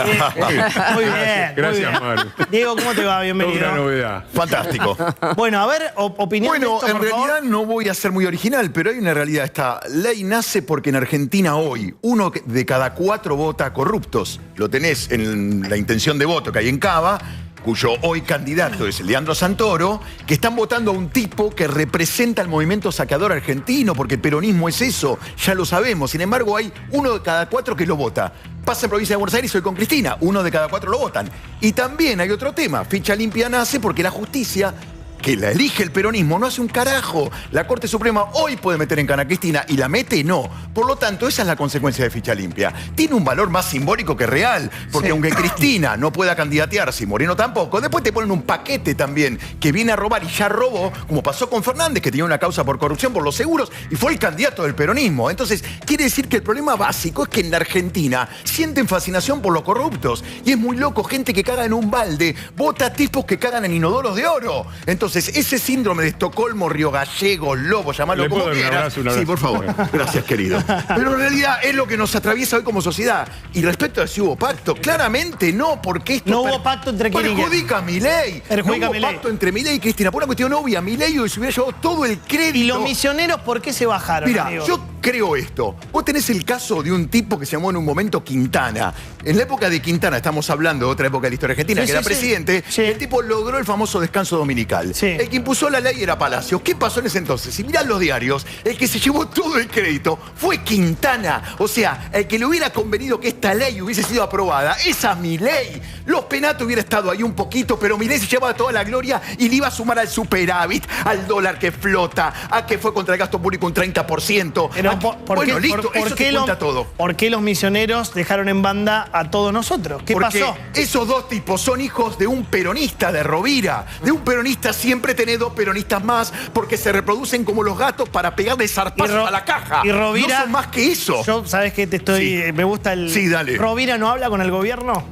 A: Muy bien.
G: Gracias, Maru.
A: Diego, ¿cómo te va? Bienvenido.
G: Otra novedad.
P: Fantástico.
A: Bueno, a ver, opinión de esto,
P: en
A: por
P: realidad
A: favor.
P: no voy a ser muy original, pero hay una realidad. Esta ley nace porque en Argentina hoy 1 de cada 4 vota corruptos. Lo tenés en la intención de voto que hay en Cava, cuyo hoy candidato es Leandro Santoro, que están votando a un tipo que representa el movimiento saqueador argentino, porque el peronismo es eso, ya lo sabemos. Sin embargo, hay 1 de cada 4 que lo vota. Pasa en provincia de Buenos Aires, soy con Cristina, 1 de cada 4 lo votan. Y también hay otro tema, Ficha Limpia nace porque la justicia, que la elige el peronismo, no hace un carajo. La Corte Suprema hoy puede meter en cana a Cristina y la mete no. Por lo tanto, esa es la consecuencia de Ficha Limpia. Tiene un valor más simbólico que real, porque aunque Cristina no pueda candidatearse y Moreno tampoco, después te ponen un paquete también que viene a robar y ya robó, como pasó con Fernández, que tenía una causa por corrupción por los seguros y fue el candidato del peronismo. Entonces, quiere decir que el problema básico es que en la Argentina sienten fascinación por los corruptos. Y es muy loco, gente que caga en un balde, vota a tipos que cagan en inodoros de oro. Entonces, ese síndrome de Estocolmo, Río Gallegos, Lobo, llamarlo como quieras. Sí, por favor. Gracias, querido. Pero en realidad es lo que nos atraviesa hoy como sociedad. Y respecto a si hubo pacto, claramente no, porque esto
A: no hubo pacto entre quién y quién.
P: Perjudica a Milei. No hubo pacto entre Milei y Cristina. Por una cuestión obvia, Milei hoy se hubiera llevado todo el crédito.
A: ¿Y los misioneros por qué se bajaron,
P: Mira,
A: amigo?
P: yo creo esto. Vos tenés el caso de un tipo que se llamó en un momento Quintana. En la época de Quintana, estamos hablando de otra época de la historia argentina, que era presidente, el tipo logró el famoso descanso dominical. El que impuso la ley era Palacios. ¿Qué pasó en ese entonces? Si mirás los diarios, el que se llevó todo el crédito fue Quintana. O sea, el que le hubiera convenido que esta ley hubiese sido aprobada, esa Milei. Los Penato hubiera estado ahí un poquito, pero Milei se llevaba toda la gloria y le iba a sumar al superávit, al dólar que flota, a que fue contra el gasto público un 30%.
A: Pero
P: listo, eso te cuenta todo.
A: ¿Por qué los misioneros dejaron en banda a todos nosotros? ¿Qué pasó?
P: Esos dos tipos son hijos de un peronista de Rovira. De un peronista siempre tenés 2 peronistas más, porque se reproducen como los gatos para pegarle zarpazos a la caja.
A: Y Rovira,
P: no son más que eso.
A: Yo, ¿sabes qué? Me gusta el...
P: Sí, dale.
A: ¿Rovira no habla con el gobierno?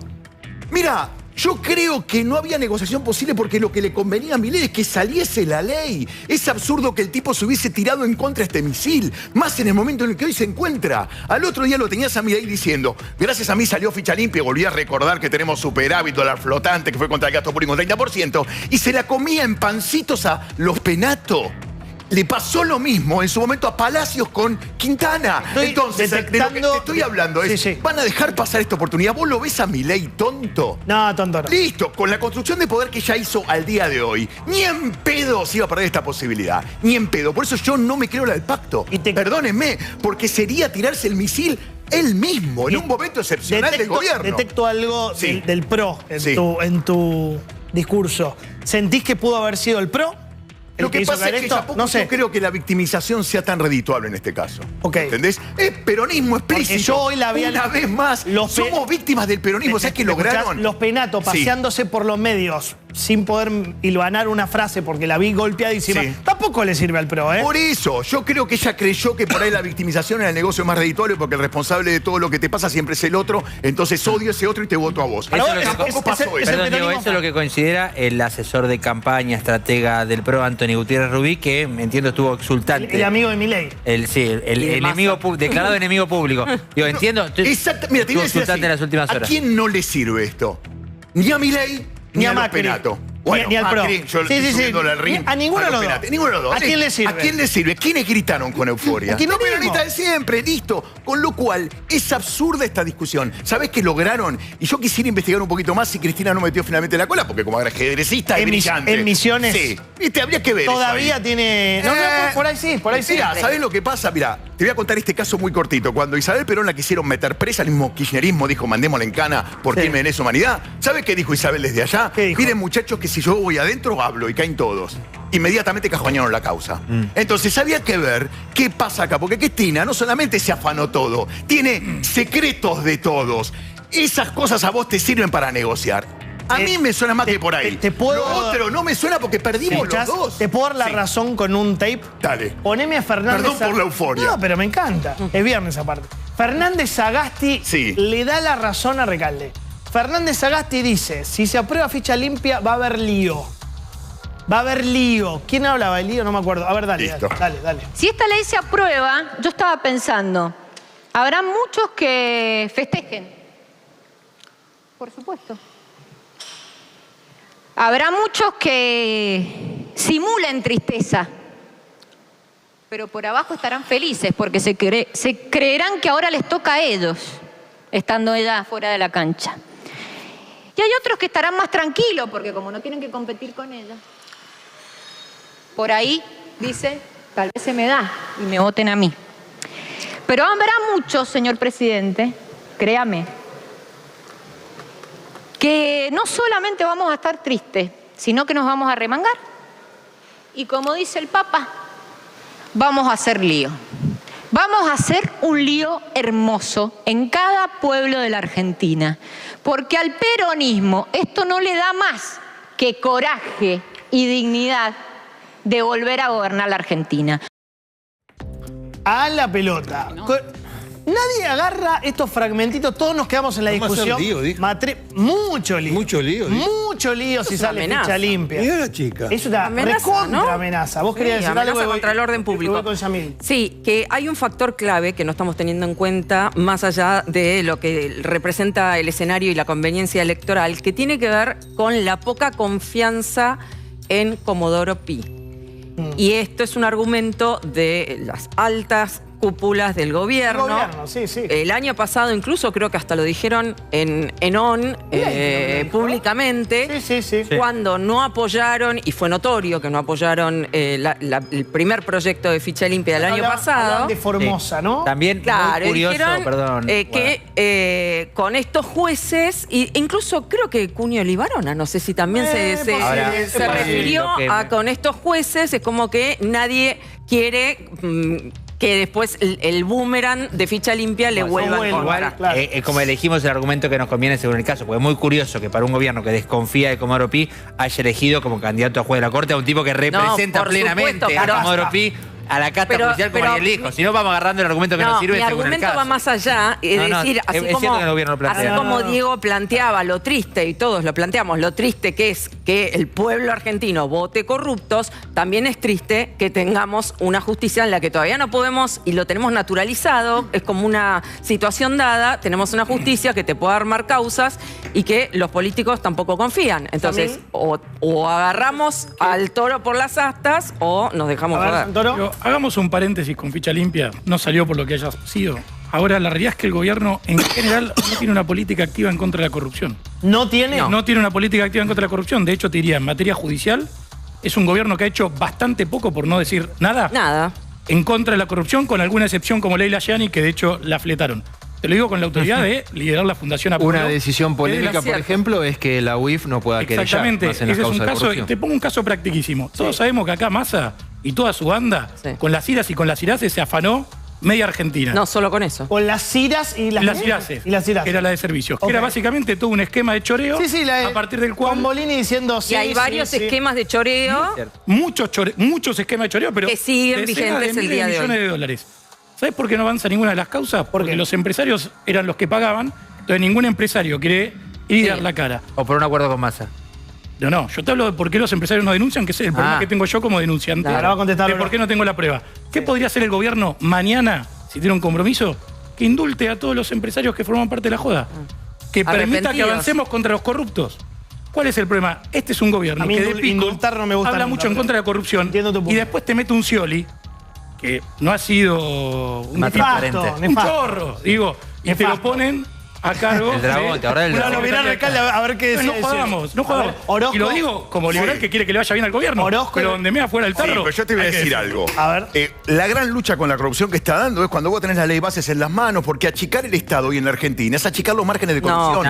P: Mira, yo creo que no había negociación posible porque lo que le convenía a Milei es que saliese la ley. Es absurdo que el tipo se hubiese tirado en contra de este misil, más en el momento en el que hoy se encuentra. Al otro día lo tenías a Milei diciendo, gracias a mí salió Ficha Limpia, volví a recordar que tenemos superávit, dólar flotante, que fue contra el gasto público un 30%, y se la comía en pancitos a los Penato. Le pasó lo mismo en su momento a Palacios con Quintana. Entonces, de lo que te estoy hablando es, ¿van a dejar pasar esta oportunidad? ¿Vos lo ves a Milei tonto?
A: No, tonto no.
P: Listo, con la construcción de poder que ya hizo al día de hoy, ni en pedo se iba a perder esta posibilidad. Ni en pedo. Por eso yo no me creo la del pacto. Perdónenme, porque sería tirarse el misil él mismo, en un momento excepcional del gobierno.
A: Detecto algo del PRO en tu discurso. ¿Sentís que pudo haber sido el PRO?
P: Lo que pasa es que tampoco yo creo que la victimización sea tan redituable en este caso. ¿Entendés? Es peronismo explícito.
A: Yo hoy la vi
P: una vez más. Somos víctimas del peronismo. ¿Sabes qué lograron?
A: Los Penato paseándose por los medios sin poder hilvanar una frase porque la vi golpeadísima. Tampoco le sirve al PRO, ¿eh?
P: Por eso, yo creo que ella creyó que por ahí la victimización era el negocio más redituable porque el responsable de todo lo que te pasa siempre es el otro. Entonces odio a ese otro y te voto a vos. Tampoco pasó eso.
B: Perdón, Diego, eso es lo que considera el asesor de campaña, estratega del PRO, Anthony Gutiérrez Rubí, que entiendo estuvo exultante.
A: El amigo de Milei.
B: El enemigo declarado enemigo público. Digo, entiendo.
P: Mira, te voy a decir así,
B: en las últimas horas.
P: ¿A quién no le sirve esto? Ni a Milei ni a Macri. Penato. Bueno,
A: ni al PRO.
P: Macri, yo estoy subiéndole al ring.
A: A ninguno de los dos.
P: Ninguno de los dos.
A: ¿A quién le sirve?
P: ¿A quién le sirve? ¿Quiénes gritaron con euforia?
A: ¿A quién
P: Los
A: mismo?
P: peronistas de siempre, listo. Con lo cual, es absurda esta discusión. ¿Sabés qué lograron? Y yo quisiera investigar un poquito más si Cristina no metió finalmente la cola, porque como ajedrecista es brillante.
A: En Misiones.
P: Sí. Viste, habría que ver.
A: Todavía
P: eso ahí.
A: tiene. No, por ahí sí, por ahí sí.
P: Mirá, ¿sabés lo que pasa? Mirá, te voy a contar este caso muy cortito. Cuando Isabel Perón la quisieron meter presa, el mismo kirchnerismo dijo, mandémosla en cana por crimen de lesa humanidad. ¿Sabés qué dijo Isabel desde allá? Miren, muchachos, que si yo voy adentro, hablo y caen todos. Inmediatamente cajonearon la causa. Entonces había que ver qué pasa acá, porque Cristina no solamente se afanó todo, tiene secretos de todos. Esas cosas a vos te sirven para negociar. A mí me suena más que por ahí. Lo otro no me suena porque perdimos los dos.
A: ¿Te puedo dar la razón con un tape?
P: Dale.
A: Poneme a Fernández.
P: Perdón por la euforia.
A: No, pero me encanta. Es viernes aparte. Fernández Sagasti le da la razón a Recalde. Fernández Sagasti dice, si se aprueba ficha limpia, va a haber lío. Va a haber lío. ¿Quién hablaba de lío? No me acuerdo. A ver, dale, dale.
Q: Si esta ley se aprueba, yo estaba pensando, habrá muchos que festejen. Por supuesto. Habrá muchos que simulen tristeza. Pero por abajo estarán felices porque se creerán que ahora les toca a ellos, estando ella fuera de la cancha. Y hay otros que estarán más tranquilos porque como no tienen que competir con ella, por ahí, dice, tal vez se me da y me voten a mí. Pero habrá muchos, señor presidente, créame, que no solamente vamos a estar tristes, sino que nos vamos a remangar. Y como dice el Papa, vamos a hacer lío. Vamos a hacer un lío hermoso en cada pueblo de la Argentina. Porque al peronismo esto no le da más que coraje y dignidad de volver a gobernar la Argentina.
A: A la pelota. Nadie agarra estos fragmentitos, todos nos quedamos en la discusión.
N: Lío, dijo.
A: Mucho lío.
N: Mucho lío.
A: Mucho lío si sale ficha limpia.
N: Mira la chica.
A: Es una recontra amenaza. Vos querías decir
K: amenaza
A: algo
K: contra el orden público. Sí, que hay un factor clave que no estamos teniendo en cuenta, más allá de lo que representa el escenario y la conveniencia electoral, que tiene que ver con la poca confianza en Comodoro Pi. Y esto es un argumento de las altas cúpulas del gobierno. El año pasado incluso creo que hasta lo dijeron en ON públicamente, cuando no apoyaron, y fue notorio que no apoyaron el primer proyecto de ficha limpia del año pasado.
A: De Formosa, ¿no?
B: También
K: claro,
B: muy curioso,
K: dijeron
B: perdón.
K: Que con estos jueces, e incluso creo que Cunio Libarona, no sé si también se refirió a con estos jueces, es como que nadie quiere que después el boomerang de ficha limpia le vuelva en contra.
B: Como elegimos el argumento que nos conviene según el caso, porque es muy curioso que para un gobierno que desconfía de Comodoro Pi haya elegido como candidato a juez de la Corte a un tipo que representa plenamente a Comodoro Pi, a la casta judicial como el hijo. Si no, vamos agarrando el argumento que nos sirve según el caso.
K: Mi argumento va más allá, es decir, así como Diego planteaba lo triste, y todos lo planteamos, lo triste que es que el pueblo argentino vote corruptos, también es triste que tengamos una justicia en la que todavía no podemos, y lo tenemos naturalizado, es como una situación dada, tenemos una justicia que te puede armar causas y que los políticos tampoco confían. Entonces, o agarramos al toro por las astas o nos dejamos joder.
D: Hagamos un paréntesis con ficha limpia. No salió por lo que haya sido. Ahora, la realidad es que el gobierno, en general, no tiene una política activa en contra de la corrupción.
A: ¿No tiene?
D: No tiene una política activa en contra de la corrupción. De hecho, te diría, en materia judicial, es un gobierno que ha hecho bastante poco, por no decir nada, en contra de la corrupción, con alguna excepción como Leila Gianni, que de hecho la fletaron. Te lo digo con la autoridad de liderar la Fundación Apolo.
J: Una decisión polémica, por ejemplo, es que la UIF no pueda querellar.
D: Exactamente, ese es un caso. Te pongo un caso practiquísimo. Todos sabemos que acá Massa y toda su banda, con las IRAs y con las IRACES, se afanó media Argentina.
K: No, solo con eso.
A: Con las IRAs y las
D: IRACES. Que era la de servicios. Que era básicamente todo un esquema de choreo a partir del cual...
A: Con Molini diciendo
K: y hay varios esquemas de choreo.
D: Muchos esquemas de choreo, pero
K: que siguen vigentes el día de hoy.
D: Millones de dólares. ¿Sabes por qué no avanza ninguna de las causas? Porque los empresarios eran los que pagaban, entonces ningún empresario quiere ir y dar la cara.
B: O por un acuerdo con Massa.
D: No, yo te hablo de por qué los empresarios no denuncian, que es el problema que tengo yo como denunciante.
A: Ahora va a contestar.
D: De por qué no tengo la prueba. ¿Qué podría hacer el gobierno mañana, si tiene un compromiso? Que indulte a todos los empresarios que forman parte de la joda. Que permita que avancemos contra los corruptos. ¿Cuál es el problema? Este es un gobierno
A: A mí
D: que de pico
A: indultar no me gusta
D: habla
A: nunca,
D: mucho en
A: pero
D: contra de la corrupción y después te mete un Scioli que no ha sido un chorro, digo, y te lo ponen a cargo.
B: El dragón, ¿te acordás del dragón?
A: Mirá al alcalde a ver qué decía.
D: No jugamos.
A: Orozco,
D: y lo digo como liberal que quiere que le vaya bien al gobierno. Pero donde me afuera el tarro.
P: Sí, pero yo te voy a decir algo.
A: A ver.
P: La gran lucha con la corrupción que está dando es cuando vos tenés la ley bases en las manos, porque achicar el Estado hoy en la Argentina es achicar los márgenes de corrupción.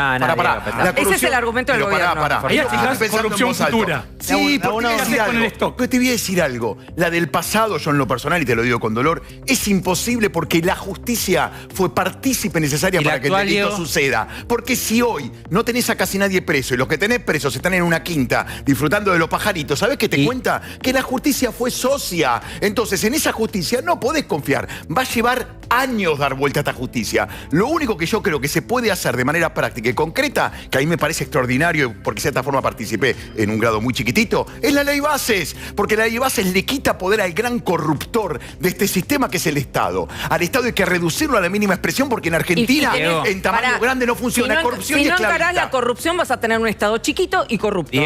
K: Ese es el argumento del gobierno.
D: Ahí achicás corrupción futura.
P: Sí, porque te voy a decir algo. La del pasado, yo en lo personal, y te lo digo con dolor, es imposible porque la justicia fue partícipe necesaria para que el delito suceda. Porque si hoy no tenés a casi nadie preso y los que tenés presos están en una quinta disfrutando de los pajaritos, ¿sabés qué te cuenta? Que la justicia fue socia. Entonces, en esa justicia no podés confiar. Va a llevar años dar vuelta a esta justicia. Lo único que yo creo que se puede hacer de manera práctica y concreta, que a mí me parece extraordinario, porque de cierta forma participé en un grado muy chiquitito, es la ley bases. Porque la ley bases le quita poder al gran corruptor de este sistema que es el Estado. Al Estado hay que reducirlo a la mínima expresión porque en Argentina, en tamaño grande, no funciona.
K: Si no encarás la corrupción, vas a tener un Estado chiquito y corrupto.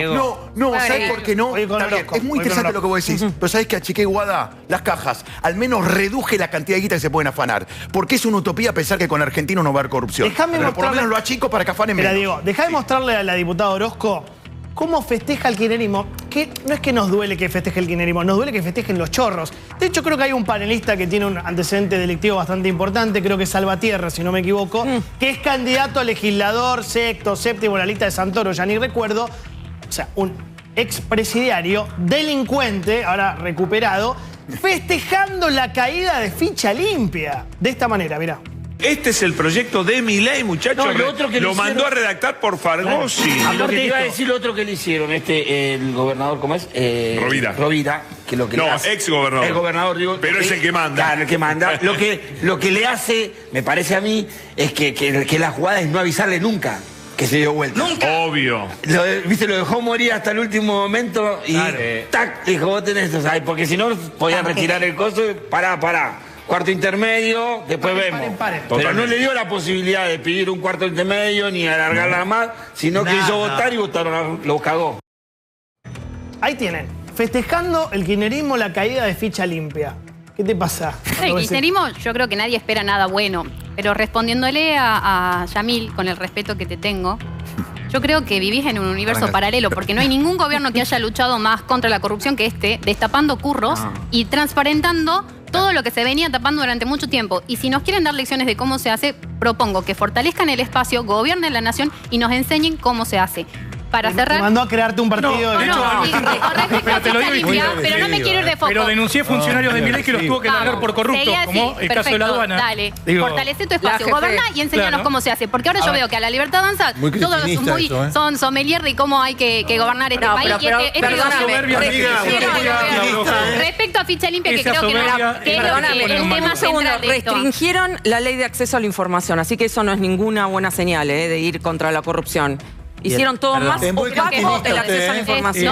P: No, ¿sabés por qué no? Está bien, es muy interesante lo que vos decís. Pero ¿sabés que achiqué, Guada, las cajas? Al menos reduje la cantidad de guita que se pueden afanar. Porque es una utopía pensar que con argentinos no va a haber corrupción. Pero por lo menos lo achico para que afanen menos.
A: Digo, dejá de mostrarle a la diputada Orozco cómo festeja el kirchnerismo. Que no es que nos duele que festeje el kirchnerismo, nos duele que festejen los chorros. De hecho, creo que hay un panelista que tiene un antecedente delictivo bastante importante, creo que es Salvatierra, si no me equivoco, que es candidato a legislador sexto, séptimo en la lista de Santoro, ya ni recuerdo. O sea, un expresidiario, delincuente, ahora recuperado, festejando la caída de Ficha Limpia. De esta manera, mirá.
R: Este es el proyecto de Milei, muchachos.
S: No, lo otro que
R: lo
S: le
R: mandó
S: hicieron-
R: a redactar por Fargosi.
S: Lo que te iba a decir lo otro que le hicieron, el gobernador, ¿cómo es?
R: Rovira.
S: Rovira, que lo que
R: No,
S: le hace.
R: exgobernador.
S: El gobernador, digo.
R: Pero es el que manda.
S: Claro, el que manda. Lo que le hace, me parece a mí, es que la jugada es no avisarle nunca que se dio vuelta.
R: Obvio.
S: ¿Viste? Lo dejó morir hasta el último momento y tac, dijo, vos tenés esto, ¿sabes? Porque si no, podían retirar el coso y pará. Cuarto intermedio, después vemos. Pero no le dio la posibilidad de pedir un cuarto intermedio ni alargarla más, sino que hizo votar y votaron, lo cagó.
A: Ahí tienen. Festejando el kirchnerismo la caída de Ficha Limpia. ¿Qué te pasa?
H: El kirchnerismo, yo creo que nadie espera nada bueno. Pero respondiéndole a Yamil, con el respeto que te tengo, yo creo que vivís en un universo paralelo, porque no hay ningún gobierno que haya luchado más contra la corrupción que este, destapando curros y transparentando todo lo que se venía tapando durante mucho tiempo. Y si nos quieren dar lecciones de cómo se hace, propongo que fortalezcan el espacio, gobiernen la nación y nos enseñen cómo se hace. Para cerrar...
A: Te mandó a crearte un partido.
H: Pero no me quiero ir de foco.
D: Pero denuncié funcionarios de Milei que los tuvo que largar por corruptos,
H: Seguí así,
D: como el caso de la aduana.
H: Dale,
D: Digo,
H: fortalece tu espacio,
K: la
H: goberná
K: jefe.
H: y enséñanos
D: Claro.
H: cómo se hace. Porque ahora yo veo que a la Libertad Avanza
N: Muy
H: todos
N: cristianista
H: son sommelier de cómo hay que gobernar este
K: No,
H: país.
K: pero perdóname.
H: Respecto a Ficha Limpia, que
D: Esa
H: creo que
D: soberbia
H: es
K: Perdóname,
H: el tema
K: un segundo.
H: central de esto.
K: Restringieron la ley de acceso a la información, así que eso no es ninguna buena señal de ir contra la corrupción. Hicieron todo
B: Perdón.
K: más
N: Es muy
K: opaco
N: cristianista
K: el acceso a la
N: usted,
K: información.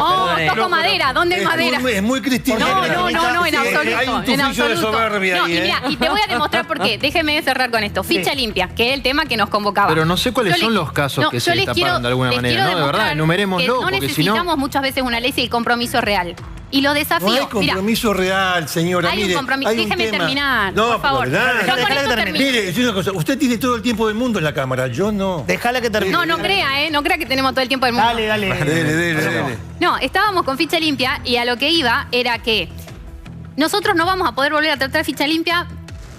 H: No, toco madera. ¿Dónde hay madera?
N: Es muy cristiano.
H: No, en absoluto.
N: Hay un
H: En
N: tufillo de
H: absoluto.
N: soberbia
H: No,
N: ahí,
H: y mira, y te voy a demostrar por qué. Déjeme cerrar con esto. Ficha limpia, que es el tema que nos convocaba.
J: Pero no sé cuáles
H: Yo
J: son
H: le-
J: los casos
H: no,
J: que
H: yo
J: se
H: les
J: destaparon
H: quiero-
J: de alguna
H: les
J: manera,
H: quiero
J: ¿no? De verdad,
H: demostrar
J: enumerémoslo,
H: que no
J: porque si
H: necesitamos
J: no...
H: muchas veces una ley si el compromiso es real. Y lo
N: No
H: desafío.
N: hay
H: Mira,
N: compromiso real, señora.
H: hay un
N: mire,
H: compromiso.
N: hay un
H: Déjeme
N: tema.
H: terminar,
N: No,
H: por favor.
N: ¿verdad?
H: Yo con esto termino.
N: Mire, es una cosa. Usted tiene todo el tiempo del mundo en la cámara. Yo no.
A: Déjala que termine.
H: No crea, no crea que tenemos todo el tiempo del mundo.
A: Dale.
N: Dele.
H: No, estábamos con Ficha Limpia y a lo que iba era que nosotros no vamos a poder volver a tratar Ficha Limpia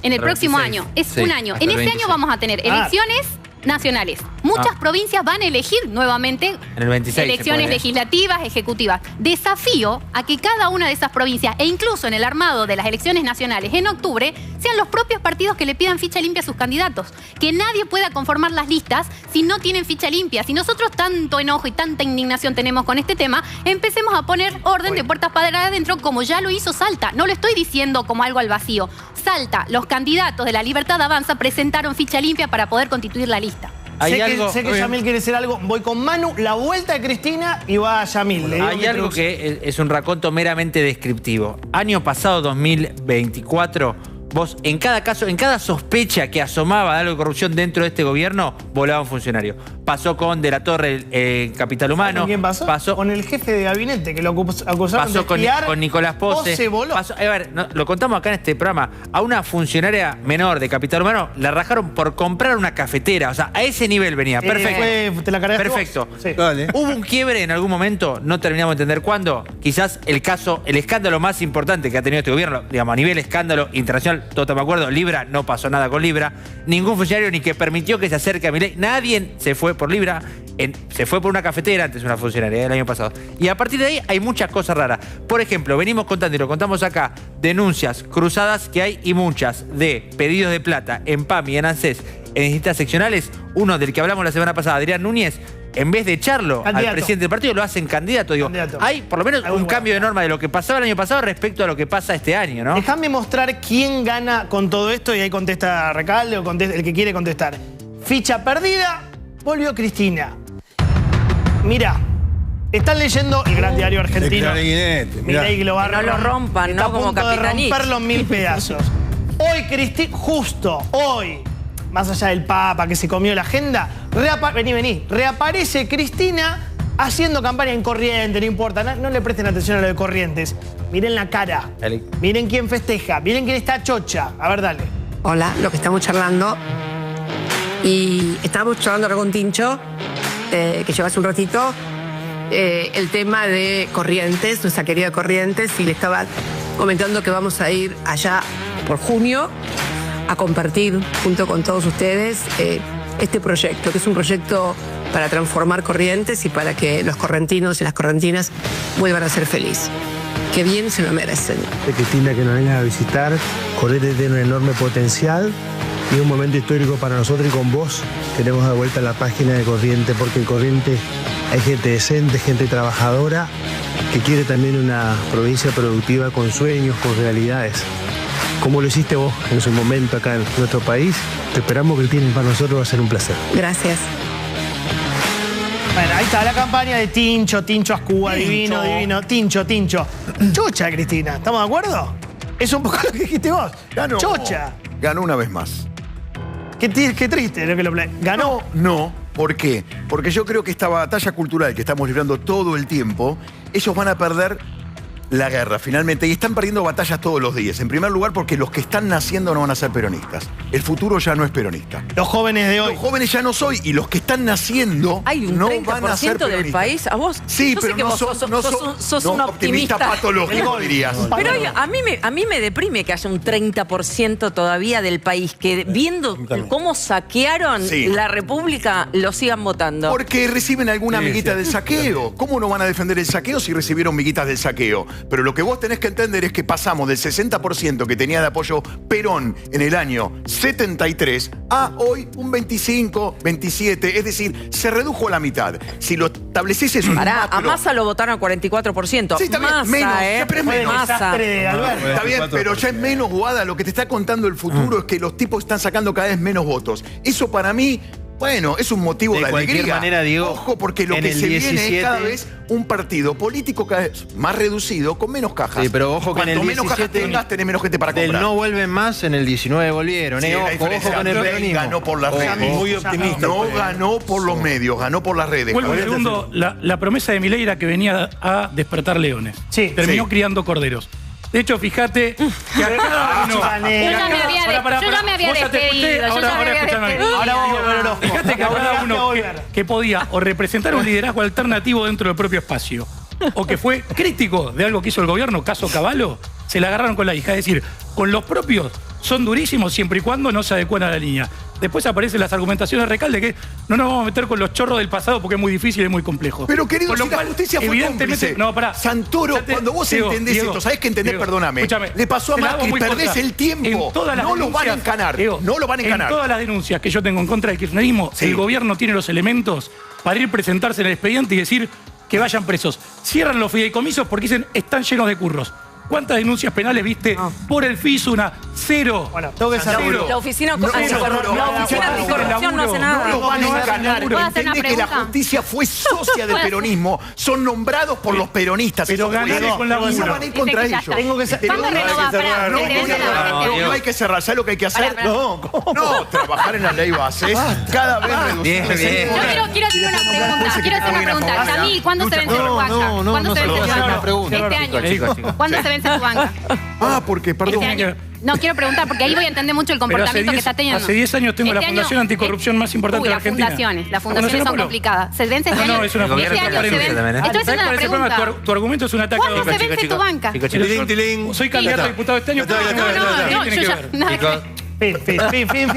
H: en el próximo
B: 26.
H: año. Es
B: Sí,
H: un año.
B: hasta
H: En
B: el
H: este
B: 26.
H: año vamos a tener elecciones nacionales. Muchas provincias van a elegir nuevamente
B: En el 26 se
H: elecciones
B: puede.
H: legislativas, ejecutivas. Desafío a que cada una de esas provincias, e incluso en el armado de las elecciones nacionales en octubre, sean los propios partidos que le pidan ficha limpia a sus candidatos. Que nadie pueda conformar las listas si no tienen ficha limpia. Si nosotros tanto enojo y tanta indignación tenemos con este tema, empecemos a poner orden de puertas para adentro como ya lo hizo Salta. No lo estoy diciendo como algo al vacío. Salta, los candidatos de la Libertad Avanza presentaron ficha limpia para poder constituir la lista.
A: Sé que Yamil quiere decir algo. Voy con Manu, la vuelta de Cristina y va a Yamil. Le digo
B: Hay
A: mi
B: algo
A: introducción.
B: que es un raconto meramente descriptivo. Año pasado, 2024, vos en cada caso, en cada sospecha que asomaba de algo de corrupción dentro de este gobierno, volaba un funcionario. Pasó con De la Torre en Capital Humano.
A: ¿Con quién pasó? Con el jefe de gabinete, que lo acusaron
B: pasó
A: de espiar.
B: con Nicolás Pose.
A: Pose voló.
B: A ver, lo contamos acá en este programa. A una funcionaria menor de Capital Humano la rajaron por comprar una cafetera. O sea, a ese nivel venía. Perfecto.
A: Te la cargaste
B: Perfecto.
A: vos. Sí.
B: Hubo un quiebre en algún momento, no terminamos de entender cuándo. Quizás el escándalo más importante que ha tenido este gobierno, digamos, a nivel escándalo internacional, todo me acuerdo, Libra, no pasó nada con Libra. Ningún funcionario ni que permitió que se acerque a Milei. Nadie se fue por Libra. Se fue por una cafetera antes, una funcionaria del año pasado. Y a partir de ahí hay muchas cosas raras. Por ejemplo, venimos contando y lo contamos acá, denuncias cruzadas que hay y muchas de pedidos de plata en PAM y en ANSES en distintas seccionales. Uno del que hablamos la semana pasada, Adrián Núñez, en vez de echarlo al presidente del partido, lo hacen candidato. Digo, hay por lo menos un cambio de norma de lo que pasaba el año pasado respecto a lo que pasa este año, ¿no?
A: Déjame mostrar quién gana con todo esto y ahí contesta Recalde o contesta el que quiere contestar. Ficha perdida, volvió Cristina. Mirá, están leyendo el gran diario argentino. Milei que lo va a
K: no lo rompan,
A: está
K: ¿no? Como
A: a punto de
K: Capitanich.
A: romperlo en 1000 pedazos. Hoy Cristina, justo hoy, más allá del Papa que se comió la agenda, reaparece Cristina haciendo campaña en Corrientes, no importa, no le presten atención a lo de Corrientes. Miren la cara, miren quién festeja, miren quién está chocha. A ver, dale.
T: Hola, lo que estamos charlando. Y estábamos charlando con Tincho, que lleva hace un ratito, el tema de Corrientes, nuestra querida Corrientes, y le estaba comentando que vamos a ir allá por junio a compartir junto con todos ustedes este proyecto, que es un proyecto para transformar Corrientes y para que los correntinos y las correntinas vuelvan a ser felices. Que bien se lo merecen.
U: Cristina, que nos vengas a visitar. Corrientes tiene un enorme potencial y un momento histórico para nosotros, y con vos queremos dar vuelta a la página de Corrientes, porque en Corrientes hay gente decente, gente trabajadora, que quiere también una provincia productiva con sueños, con realidades. Como lo hiciste vos en su momento acá en nuestro país, te esperamos, Cristina, y para nosotros va a ser un placer.
T: Gracias.
A: Bueno, ahí está la campaña de Tincho Ascúa, divino. Tincho. Chocha, Cristina, ¿estamos de acuerdo? Es un poco lo que dijiste vos.
P: Ganó.
A: Chocha.
P: Ganó una vez más.
A: Qué triste lo que lo ganó.
P: No. ¿Por qué? Porque yo creo que esta batalla cultural que estamos librando todo el tiempo, ellos van a perder la guerra finalmente, y están perdiendo batallas todos los días. En primer lugar, porque los que están naciendo no van a ser peronistas. El futuro ya no es peronista.
A: Los jóvenes de hoy.
P: Los jóvenes ya no soy, y los que están naciendo
K: hay un
P: no
K: 30%
P: van a ser peronistas.
K: del país. A vos,
P: sí,
K: yo
P: pero
K: sé que
P: no
K: vos sos un optimista
P: patológico, dirías.
K: Pero a mí me deprime que haya un 30% todavía del país que, viendo cómo saquearon la República, lo sigan votando.
P: Porque reciben alguna miguita del saqueo. ¿Cómo no van a defender el saqueo si recibieron miguitas del saqueo? Pero lo que vos tenés que entender es que pasamos del 60% que tenía de apoyo Perón en el año 73 a hoy un 25, 27. Es decir, se redujo a la mitad. Si lo establecés eso...
K: A Massa lo votaron al 44%.
P: Sí, está bien,
K: Massa,
P: menos, siempre es menos.
K: Massa.
P: Está bien, pero ya es menos, Guada. Lo que te está contando el futuro es que los tipos están sacando cada vez menos votos. Eso para mí... Bueno, es un motivo de alegría.
J: cualquier manera, Diego,
P: ojo, porque lo que se viene es cada vez un partido político cada vez más reducido, con menos cajas.
J: Sí, pero ojo que en el 17...
P: menos cajas tenés menos gente para comprar.
J: Del no vuelven más, en el 19 volvieron.
P: Sí,
J: ojo con el peronismo.
P: Ganó por las redes.
N: Muy optimista.
P: No ganó por los medios, ganó por las redes.
D: Vuelvo un segundo. La promesa de Milei era que venía a despertar leones.
A: Sí.
D: Terminó criando corderos. De hecho, fíjate que a cada uno...
H: Yo ya me había despedido.
D: Fíjate que a cada uno que podía o representar un liderazgo alternativo dentro del propio espacio, o que fue crítico de algo que hizo el gobierno, caso Cavallo, se la agarraron con la hija. Es decir, con los propios son durísimos siempre y cuando no se adecúan a la línea. Después aparecen las argumentaciones de Recalde que no nos vamos a meter con los chorros del pasado porque es muy difícil y es muy complejo.
P: Pero querido, si la justicia fue cómplice.
D: No, pará.
P: Santoro, cuando vos entendés esto, ¿sabés qué entendés? Perdóname. Le pasó a Macri, perdés el tiempo. No lo van a encanar. No lo van a encanar.
D: En todas las denuncias que yo tengo en contra del kirchnerismo, el gobierno tiene los elementos para ir presentarse en el expediente y decir que vayan presos. Cierran los fideicomisos porque dicen están llenos de curros. ¿Cuántas denuncias penales viste por el FISUNA? 0.
A: Bueno, tengo que saber.
K: La oficina anticorrupción no hace nada.
P: No van a ganar. Entendé que la justicia fue socia del peronismo. Son nombrados por los peronistas.
D: Pero ganaron con la
P: y no van a ir contra ellos.
A: Tengo que
P: no hay que cerrar. ¿Sabes lo que hay que hacer? No, trabajar en la ley base. Cada vez reducir.
H: Yo quiero hacer una pregunta. Yamil, ¿cuándo se vence tu banca? ¿Cuándo se vence tu banca? Este año. ¿Cuándo se vence tu banca?
P: Porque, perdón.
H: No, quiero preguntar, porque ahí voy a entender mucho el comportamiento que está teniendo.
D: Hace 10 años tengo la fundación anticorrupción más importante de Argentina.
H: Las fundaciones son complicadas. ¿Se vence este año?
D: No, es una fundación.
H: Estoy haciendo una pregunta.
D: Tu argumento es un ataque a
H: ¿Cuándo se vence tu banca?
D: Soy candidato a diputado este año.
H: No, yo ya...
A: Fin,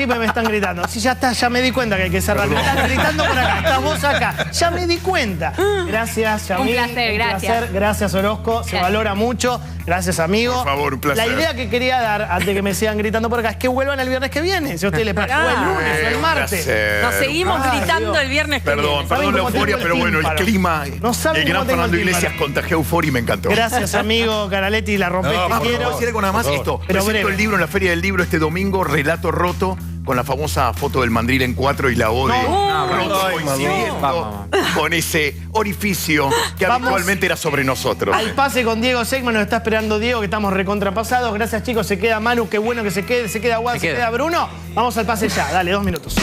A: me están gritando. Sí, ya está, ya me di cuenta que hay que cerrar. Me están gritando por acá, estás vos acá. Ya me di cuenta. Gracias, Yamil.
H: Un placer, gracias.
A: Gracias, Orozco. Se valora mucho. Gracias, amigo.
R: Por favor, un placer.
A: La idea que quería dar, antes de que me sigan gritando por acá, es que vuelvan el viernes que viene. Si a usted le parece, o el lunes, o el martes.
K: Nos seguimos gritando el viernes que viene.
P: Perdón la euforia, pero bueno, el clima. El gran Fernando Iglesias contagió euforia y me encantó.
A: Gracias, amigo Canaletti, la rompiste.
P: Quiero decir algo nada más. Esto. Presento el libro en la Feria del Libro este domingo, Relato Roto, con la famosa foto del mandril en 4 y la O de Roto coincidiendo con ese orificio que habitualmente era sobre nosotros.
A: Al pase con Diego Segman, nos está esperando Diego, que estamos recontrapasados. Gracias, chicos. Se queda Manu, qué bueno que se quede. Se queda Juan, se queda Bruno. Vamos al pase ya. Dale, 2 minutos.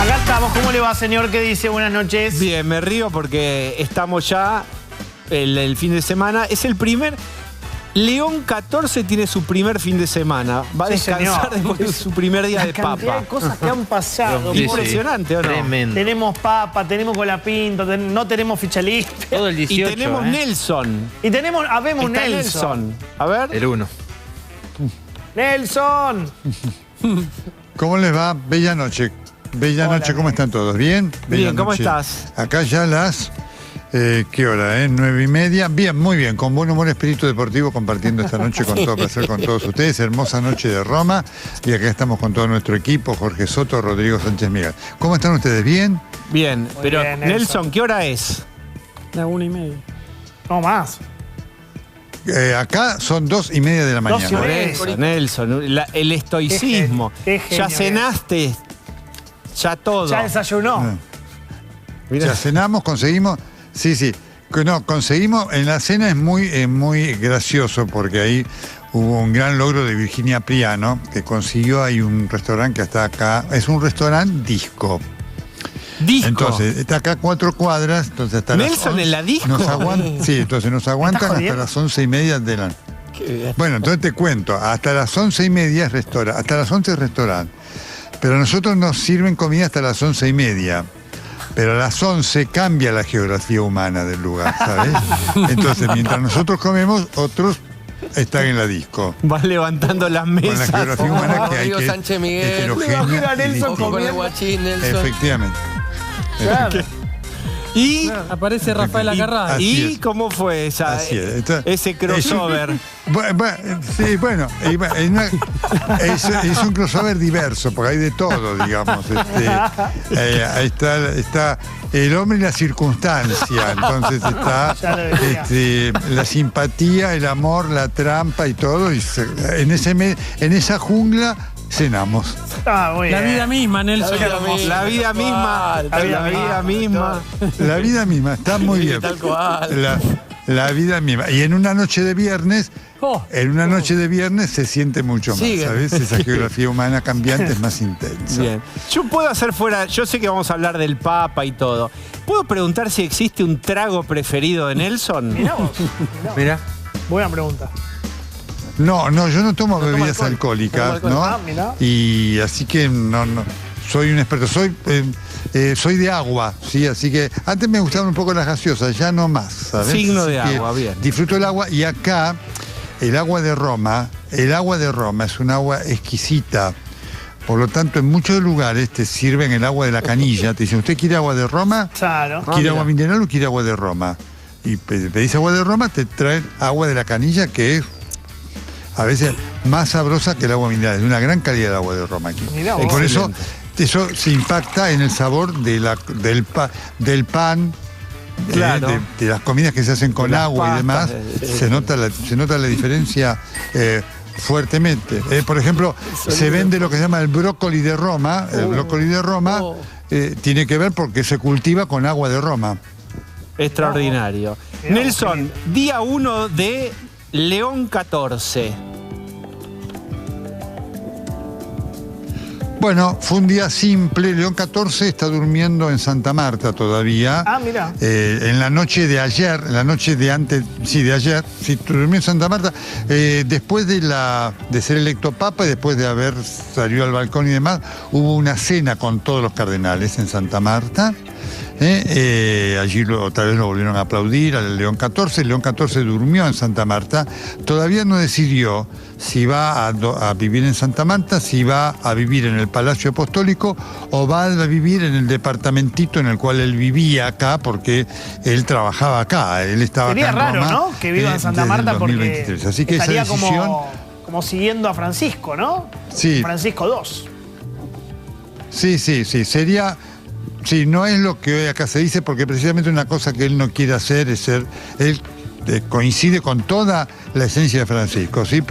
A: Acá estamos. ¿Cómo le va, señor? ¿Qué dice? Buenas noches.
I: Bien, me río porque estamos ya el fin de semana. Es el primer... León 14 tiene su primer fin de semana. Va a descansar después de su primer día de papa.
A: Hay cosas que han pasado.
I: Impresionante, ¿o no?
B: Tremendo.
A: Tenemos papa, tenemos colapinto, no tenemos ficha limpia.
B: Todo el 18,
I: Y tenemos Nelson.
A: Y tenemos, habemos
I: Está
A: Nelson.
I: A ver.
J: El 1.
A: Nelson.
V: ¿Cómo les va? Bella noche. Bella noche, ¿cómo están todos? ¿Bien?
I: Bien, ¿cómo estás?
V: Acá ya las... ¿qué hora? 9:30. Bien, muy bien. Con buen humor, espíritu deportivo, compartiendo esta noche con todo placer con todos ustedes. Hermosa noche de Roma. Y acá estamos con todo nuestro equipo, Jorge Soto, Rodrigo Sánchez Miguel. ¿Cómo están ustedes? ¿Bien?
I: Bien, pero
A: bien,
I: Nelson, ¿qué hora es?
A: La 1:30. No más.
V: Acá son 2:30 de la mañana.
I: Por eso, Nelson, el estoicismo.
A: Qué genio,
I: ya cenaste, ya todo.
A: Ya desayunó.
V: Ya cenamos, conseguimos... Sí. No, conseguimos... En la cena es muy gracioso porque ahí hubo un gran logro de Virginia Priano, que consiguió, hay un restaurante que está acá, es un restaurante disco.
I: ¿Disco?
V: Entonces, está acá a 4 cuadras, entonces hasta
I: ¿Nelson en la disco?
V: Sí, entonces nos aguantan hasta las 11:30 de la... Bueno, entonces te cuento, hasta las 11:30 es restaurante, hasta las 11 es restaurante. Pero a nosotros nos sirven comida hasta las 11:30. Pero a las 11 cambia la geografía humana del lugar, ¿sabes? Entonces, mientras nosotros comemos, otros están en la disco.
I: Vas levantando las mesas.
V: Con la geografía humana que hay que...
I: Sánchez Miguel.
V: Heterogénea.
I: Nelson con el guachín, Nelson.
V: Efectivamente.
I: Claro. Y
W: aparece Rafael Acarrá.
V: ¿Y
I: cómo fue ese crossover?
V: Sí, bueno, es un crossover diverso, porque hay de todo, digamos. Ahí está el hombre y la circunstancia, entonces está la simpatía, el amor, la trampa y todo, y en esa jungla cenamos.
W: La vida misma, Nelson.
I: La vida misma.
V: La vida misma, está muy bien.
W: Tal cual.
V: La vida misma. Y en una noche de viernes, se siente mucho más, ¿sabes? Esa geografía humana cambiante es más intensa.
I: Bien. Yo puedo hacer fuera, yo sé que vamos a hablar del Papa y todo. ¿Puedo preguntar si existe un trago preferido de Nelson?
A: Mirá vos.
I: Mirá.
A: Buena pregunta.
V: No, yo no tomo bebidas alcohólicas, ¿no? Y así que no soy un experto. Soy de agua, ¿sí? Así que antes me gustaban un poco las gaseosas, ya no más, ¿sabes?
I: Signo de agua, bien.
V: Disfruto el agua y acá el agua de Roma es un agua exquisita. Por lo tanto, en muchos lugares te sirven el agua de la canilla. Te dicen, ¿usted quiere agua de Roma?
A: Claro.
V: ¿Quiere agua mineral o quiere agua de Roma? Y pedís agua de Roma, te traen agua de la canilla, que es a veces más sabrosa que el agua mineral. Es una gran calidad de agua de Roma aquí. Y por eso eso se impacta en el sabor del pan.
I: Claro.
V: De las comidas que se hacen con agua y demás, se nota la diferencia fuertemente. Por ejemplo, se vende lo que se llama el brócoli de Roma. El brócoli de Roma tiene que ver porque se cultiva con agua de Roma.
I: Extraordinario. Nelson, día 1 de León 14.
V: Bueno, fue un día simple. León 14 está durmiendo en Santa Marta todavía.
A: Ah, mira.
V: En la noche de ayer, de ayer, durmió en Santa Marta. Después de ser electo papa y después de haber salido al balcón y demás, hubo una cena con todos los cardenales en Santa Marta. Allí otra vez lo volvieron a aplaudir al León 14. El León 14 durmió en Santa Marta. Todavía no decidió si va a vivir en Santa Marta, si va a vivir en el Palacio Apostólico o va a vivir en el departamentito en el cual él vivía acá, porque él trabajaba acá. Él estaba
A: Sería
V: acá en
A: raro,
V: Roma,
A: ¿no? Que viva en Santa Marta porque
V: así que
A: estaría
V: esa decisión,
A: como siguiendo a Francisco, ¿no?
V: Sí.
A: Francisco II.
V: Sí, sería... Sí, no es lo que hoy acá se dice, porque precisamente una cosa que él no quiere hacer es ser... Él coincide con toda la esencia de Francisco, ¿sí?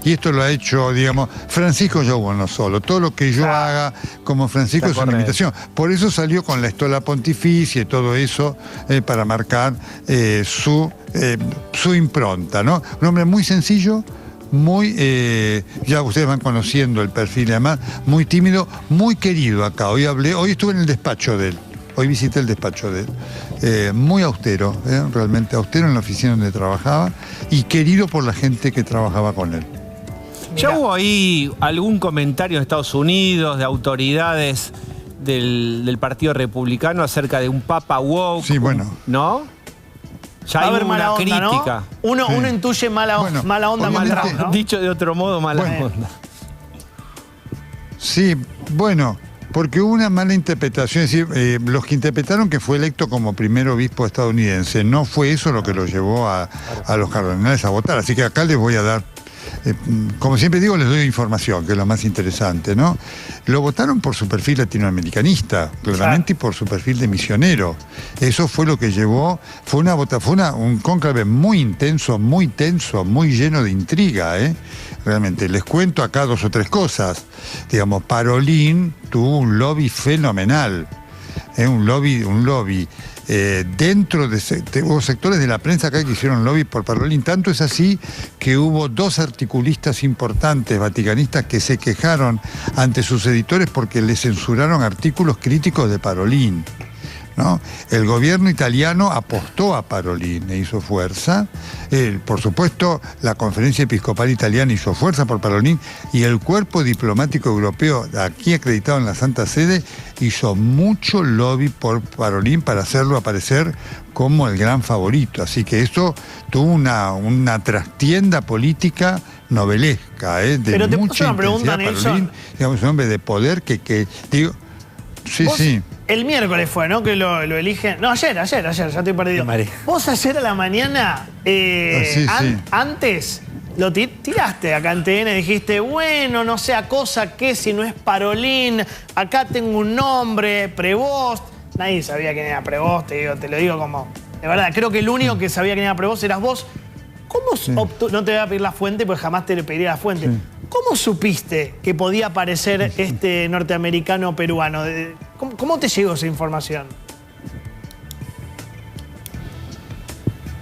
V: Y esto lo ha hecho, digamos, Francisco yo uno solo. Todo lo que yo haga como Francisco es una imitación. Por eso salió con la estola pontificia y todo eso para marcar su impronta, ¿no? Un hombre muy sencillo, muy, ya ustedes van conociendo el perfil además, muy tímido, muy querido acá. Hoy estuve en el despacho de él, hoy visité el despacho de él. Muy austero, realmente austero en la oficina donde trabajaba y querido por la gente que trabajaba con él.
I: ¿Ya hubo ahí algún comentario en Estados Unidos de autoridades del Partido Republicano acerca de un papa woke?
V: Sí, bueno.
I: ¿No? Ya hay una crítica.
A: ¿No? Uno intuye mala onda. ¿No?
I: Dicho de otro modo, mala onda.
V: Sí, bueno, porque hubo una mala interpretación. Es decir, los que interpretaron que fue electo como primer obispo estadounidense, no fue eso lo que lo llevó a los cardenales a votar. Así que acá les voy a dar... como siempre digo, les doy información, que es lo más interesante, ¿no? Lo votaron por su perfil latinoamericanista, claramente, y por su perfil de misionero. Eso fue lo que llevó, fue un cónclave muy intenso, muy tenso, muy lleno de intriga, Realmente, les cuento acá 2 o 3 cosas. Digamos, Parolin tuvo un lobby fenomenal, un lobby. Dentro hubo sectores de la prensa acá que hicieron lobby por Parolin. Tanto es así que hubo 2 articulistas importantes vaticanistas que se quejaron ante sus editores porque le censuraron artículos críticos de Parolin, ¿no? El gobierno italiano apostó a Parolin e hizo fuerza. Por supuesto, la Conferencia Episcopal Italiana hizo fuerza por Parolin y el cuerpo diplomático europeo, aquí acreditado en la Santa Sede, hizo mucho lobby por Parolin para hacerlo aparecer como el gran favorito. Así que esto tuvo una trastienda política novelesca, de
A: Pero te
V: mucha
A: puedo una pregunta,
V: intensidad.
A: Nelson.
V: Parolin, digamos, un hombre de poder que digo... Sí.
A: El miércoles fue, ¿no? Que lo eligen. No, ayer, ya estoy perdido. Vos ayer a la mañana, antes, lo tiraste acá en TN, dijiste, bueno, no sea cosa que si no es Parolin, acá tengo un nombre, Prevost. Nadie sabía quién era Prevost, te lo digo como... De verdad, creo que el único que sabía quién era Prevost eras vos. ¿Cómo no te voy a pedir la fuente, porque jamás te le pediría la fuente. Sí. ¿Cómo supiste que podía aparecer este norteamericano peruano? ¿Cómo te llegó esa información?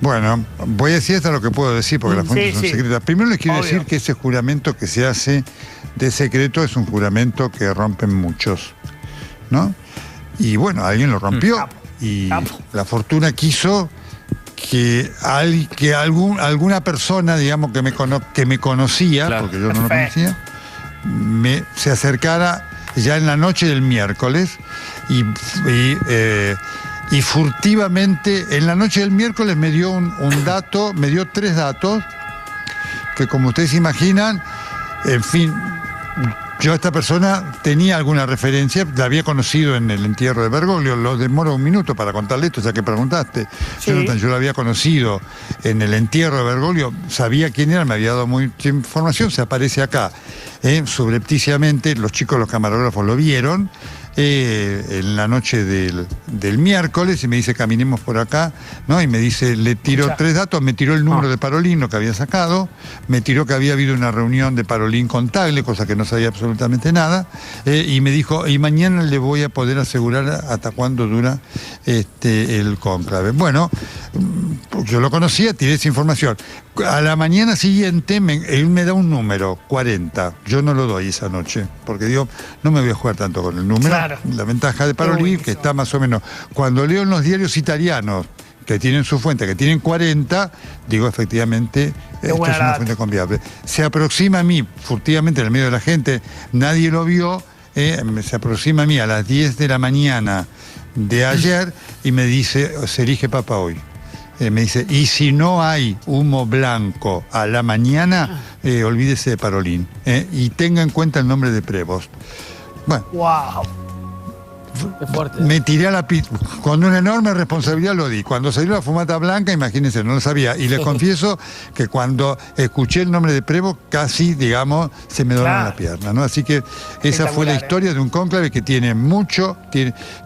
V: Bueno, voy a decir hasta lo que puedo decir, porque las fuentes son secretas. Primero les quiero decir que ese juramento que se hace de secreto es un juramento que rompen muchos, ¿no? Y bueno, alguien lo rompió. Y la fortuna quiso que alguna persona, digamos, que me conocía, porque yo no lo conocía, se acercara ya en la noche del miércoles y furtivamente en la noche del miércoles me dio un dato, me dio 3 datos que, como ustedes imaginan, en fin, yo a esta persona tenía alguna referencia, la había conocido en el entierro de Bergoglio. Lo demoro un minuto para contarle esto, ya que preguntaste. Sí. Yo la había conocido en el entierro de Bergoglio, sabía quién era, me había dado mucha información, se aparece acá. Subrepticiamente, los chicos, los camarógrafos lo vieron, en la noche del miércoles y me dice, caminemos por acá, ¿no? Y me dice, le tiró 3 datos, me tiró el número de Parolín, lo que había sacado, me tiró que había habido una reunión de Parolín con Tagle, cosa que no sabía absolutamente nada, y me dijo, y mañana le voy a poder asegurar hasta cuándo dura el cónclave. Bueno, yo lo conocía, tiré esa información. A la mañana siguiente, él me da un número, 40. Yo no lo doy esa noche, porque digo, no me voy a jugar tanto con el número. Claro. La ventaja de Parolín, que está más o menos... Cuando leo en los diarios italianos, que tienen su fuente, que tienen 40, digo, efectivamente, esto es una fuente confiable. Se aproxima a mí, furtivamente, en el medio de la gente, nadie lo vio, se aproxima a mí a las 10 de la mañana de ayer y me dice, se elige papa hoy. Me dice, y si no hay humo blanco a la mañana, olvídese de Parolín. Y tenga en cuenta el nombre de Prevost. Bueno.
A: ¡Wow!
V: Me tiré a la pista. Con una enorme responsabilidad lo di. Cuando salió la fumata blanca, imagínense, no lo sabía. Y les confieso que cuando escuché el nombre de Prevost, casi, digamos, se me dobló la pierna, ¿no? Así que esa fue la historia de un cónclave que tiene mucho...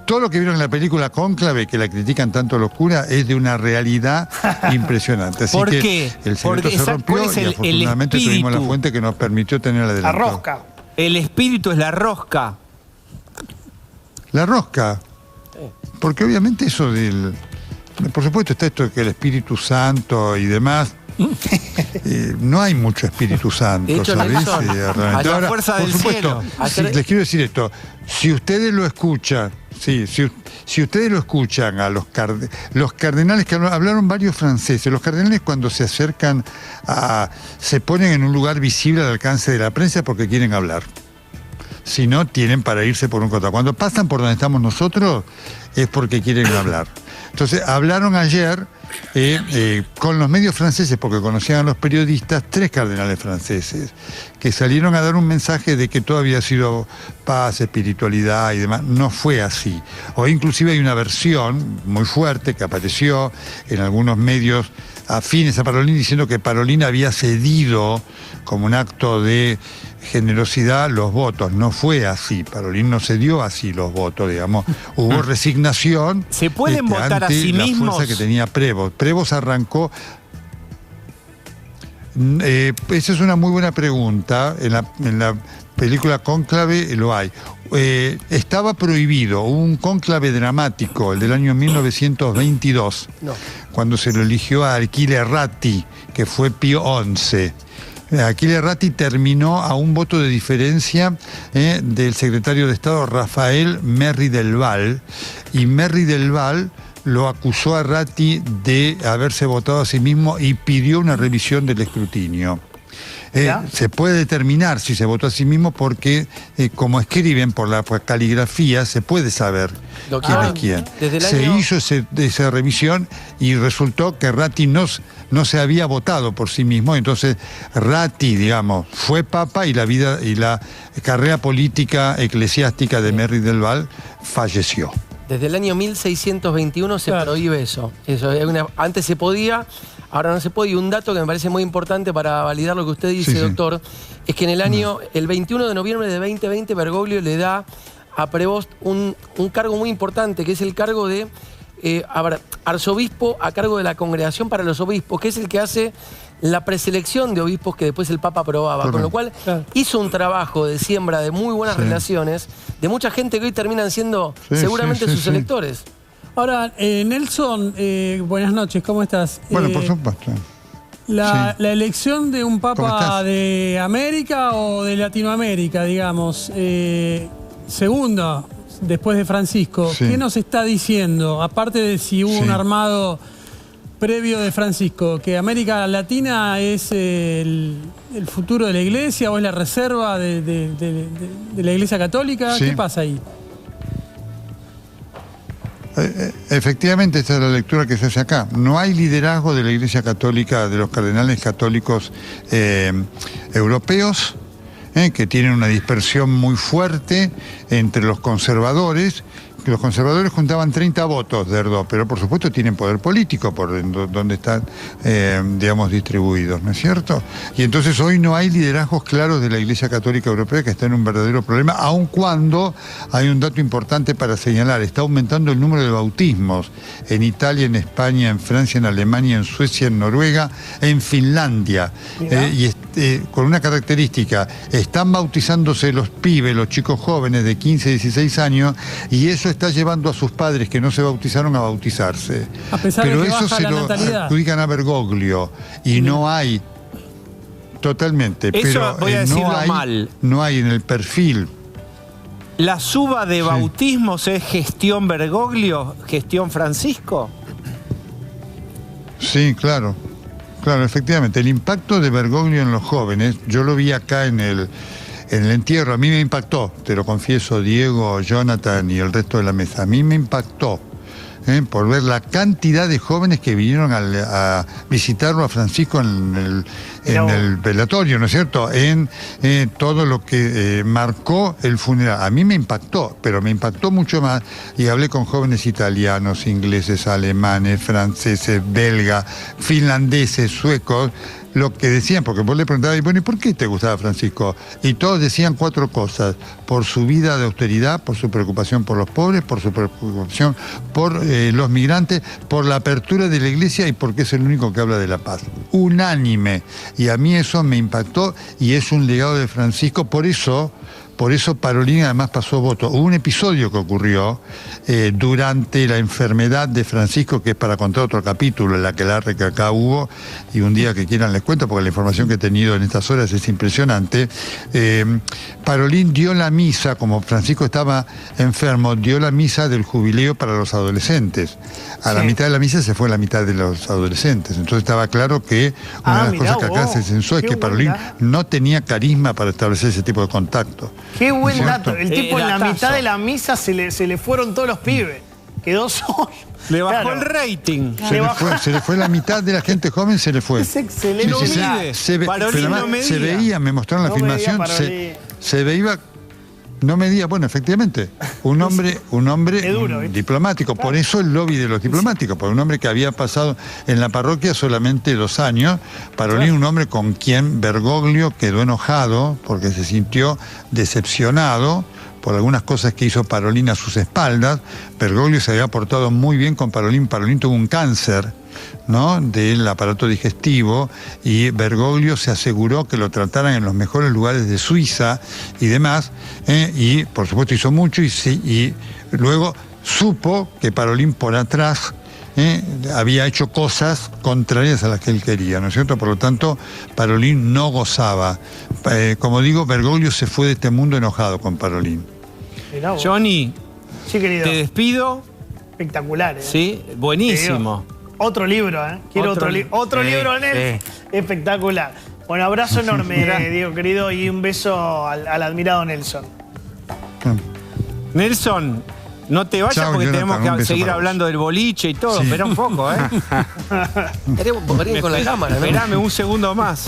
V: Todo lo que vieron en la película Cónclave, que la critican tanto los curas, es de una realidad impresionante. Así que el secreto se rompió y afortunadamente tuvimos la fuente que nos permitió tener adelante.
A: La rosca.
I: El espíritu es la rosca.
V: La rosca. Porque obviamente eso del... Por supuesto está esto de que el Espíritu Santo y demás... no hay mucho Espíritu Santo, ¿sabes?
I: Ahora, fuerza por supuesto,
V: les quiero decir esto. Si ustedes lo escuchan, si ustedes lo escuchan a los cardenales, que hablaron varios franceses, los cardenales cuando se acercan se ponen en un lugar visible al alcance de la prensa porque quieren hablar. Si no, tienen para irse por un costado. Cuando pasan por donde estamos nosotros, es porque quieren hablar. Entonces, hablaron ayer con los medios franceses, porque conocían a los periodistas, 3 cardenales franceses, que salieron a dar un mensaje de que todo había sido paz, espiritualidad y demás. No fue así. Hoy inclusive hay una versión muy fuerte que apareció en algunos medios afines a Parolín, diciendo que Parolín había cedido como un acto de generosidad los votos. No fue así. Parolín no cedió así los votos, digamos. Hubo resignación.
I: ¿Se pueden votar a sí mismos?
V: La fuerza que tenía Prevost. Prevost arrancó... esa es una muy buena pregunta. En la película Cónclave lo hay. Estaba prohibido, hubo un cónclave dramático, el del año 1922, cuando se lo eligió a Achille Ratti, que fue Pío XI. Achille Ratti terminó a un voto de diferencia del secretario de Estado Rafael Merry del Val, y Merry del Val lo acusó a Ratti de haberse votado a sí mismo y pidió una revisión del escrutinio. Se puede determinar si se votó a sí mismo porque, como escriben por la caligrafía, se puede saber quién es quién. Se hizo esa revisión y resultó que Ratti no se había votado por sí mismo. Entonces Ratti, digamos, fue papa y la carrera política eclesiástica de Merry del Val falleció.
C: Desde el año 1621 se prohíbe eso. Antes se podía, ahora no se puede. Y un dato que me parece muy importante para validar lo que usted dice, doctor, es que en el 21 de noviembre de 2020, Bergoglio le da a Prevost un cargo muy importante, que es el cargo de arzobispo a cargo de la Congregación para los Obispos, que es el que hace la preselección de obispos que después el Papa aprobaba. Con lo cual hizo un trabajo de siembra de muy buenas relaciones de mucha gente que hoy terminan siendo seguramente sus electores.
W: Ahora, Nelson, buenas noches, ¿cómo estás?
V: Bueno, por supuesto.
W: La elección de un Papa de América o de Latinoamérica, digamos, segundo, después de Francisco, ¿qué nos está diciendo? Aparte de si hubo un armado previo de Francisco, que América Latina es el futuro de la Iglesia o es la reserva de la Iglesia Católica. ¿Qué pasa ahí?
V: Efectivamente, esta es la lectura que se hace acá. No hay liderazgo de la Iglesia Católica, de los cardenales católicos europeos, que tienen una dispersión muy fuerte entre los conservadores, los conservadores juntaban 30 votos de Erdogan, pero por supuesto tienen poder político por donde están, digamos, distribuidos, ¿no es cierto? Y entonces hoy no hay liderazgos claros de la Iglesia Católica Europea, que está en un verdadero problema, aun cuando hay un dato importante para señalar: está aumentando el número de bautismos en Italia, en España, en Francia, en Alemania, en Suecia, en Noruega, en Finlandia. Con una característica: están bautizándose los pibes, los chicos jóvenes de 15, 16 años, y eso está llevando a sus padres que no se bautizaron a bautizarse.
W: A pesar
V: Pero
W: de que
V: eso
W: baja
V: se
W: la
V: lo
W: natalidad.
V: adjudican a Bergoglio, y no hay totalmente,
I: Eso
V: pero
I: voy a decirlo mal.
V: No hay en el perfil.
I: ¿La suba de bautismos es gestión Bergoglio, gestión Francisco?
V: Sí, claro. Claro, efectivamente. El impacto de Bergoglio en los jóvenes, yo lo vi acá en el entierro. A mí me impactó, te lo confieso, Diego, Jonathan y el resto de la mesa. A mí me impactó por ver la cantidad de jóvenes que vinieron a visitarlo a Francisco en el velatorio, ¿no es cierto? En todo lo que marcó el funeral. A mí me impactó, pero me impactó mucho más. Y hablé con jóvenes italianos, ingleses, alemanes, franceses, belgas, finlandeses, suecos. Lo que decían, porque vos le preguntabas, bueno, ¿y por qué te gustaba Francisco? Y todos decían 4 cosas: por su vida de austeridad, por su preocupación por los pobres, por su preocupación por los migrantes, por la apertura de la iglesia y porque es el único que habla de la paz. Unánime. Y a mí eso me impactó y es un legado de Francisco. Por eso Parolin además pasó voto. Hubo un episodio que ocurrió durante la enfermedad de Francisco, que es para contar otro capítulo, en la que acá hubo, y un día que quieran les cuento, porque la información que he tenido en estas horas es impresionante. Parolin dio la misa, como Francisco estaba enfermo, dio la misa del jubileo para los adolescentes. A la mitad de la misa se fue la mitad de los adolescentes. Entonces estaba claro que una de las cosas que acá se censó es que Parolin no tenía carisma para establecer ese tipo de contacto.
A: Qué buen dato. El tipo en la mitad de la misa se le fueron todos los pibes. Quedó solo.
I: Le bajó el rating.
V: Se le fue la mitad de la gente joven, se le fue.
A: Es excelente.
V: Se veía, me mostraron la filmación, se veía. No medía, bueno, efectivamente, un hombre duro, diplomático, por eso el lobby de los diplomáticos, por un hombre que había pasado en la parroquia solamente 2 años, Parolin, un hombre con quien Bergoglio quedó enojado porque se sintió decepcionado por algunas cosas que hizo Parolin a sus espaldas. Bergoglio se había portado muy bien con Parolin. Parolin tuvo un cáncer, ¿no?, del aparato digestivo, y Bergoglio se aseguró que lo trataran en los mejores lugares de Suiza y demás, y por supuesto hizo mucho, y luego supo que Parolin por atrás había hecho cosas contrarias a las que él quería, ¿no es cierto? Por lo tanto, Parolin no gozaba. Como digo, Bergoglio se fue de este mundo enojado con Parolin.
I: Johnny,
A: sí, querido.
I: Te despido.
A: Espectacular,
I: Sí, buenísimo.
A: Otro libro, Quiero otro libro, Nelson. Espectacular. Bueno, abrazo enorme, Diego, querido, y un beso al admirado Nelson.
I: Nelson, no te vayas. Chao, porque Jonathan, tenemos que seguir hablando del boliche y todo. Espera un poco,
C: Con la cámara, ¿no?
I: Esperame un segundo más.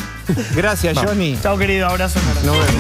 I: Gracias, Johnny.
A: Chao, querido, abrazo enorme.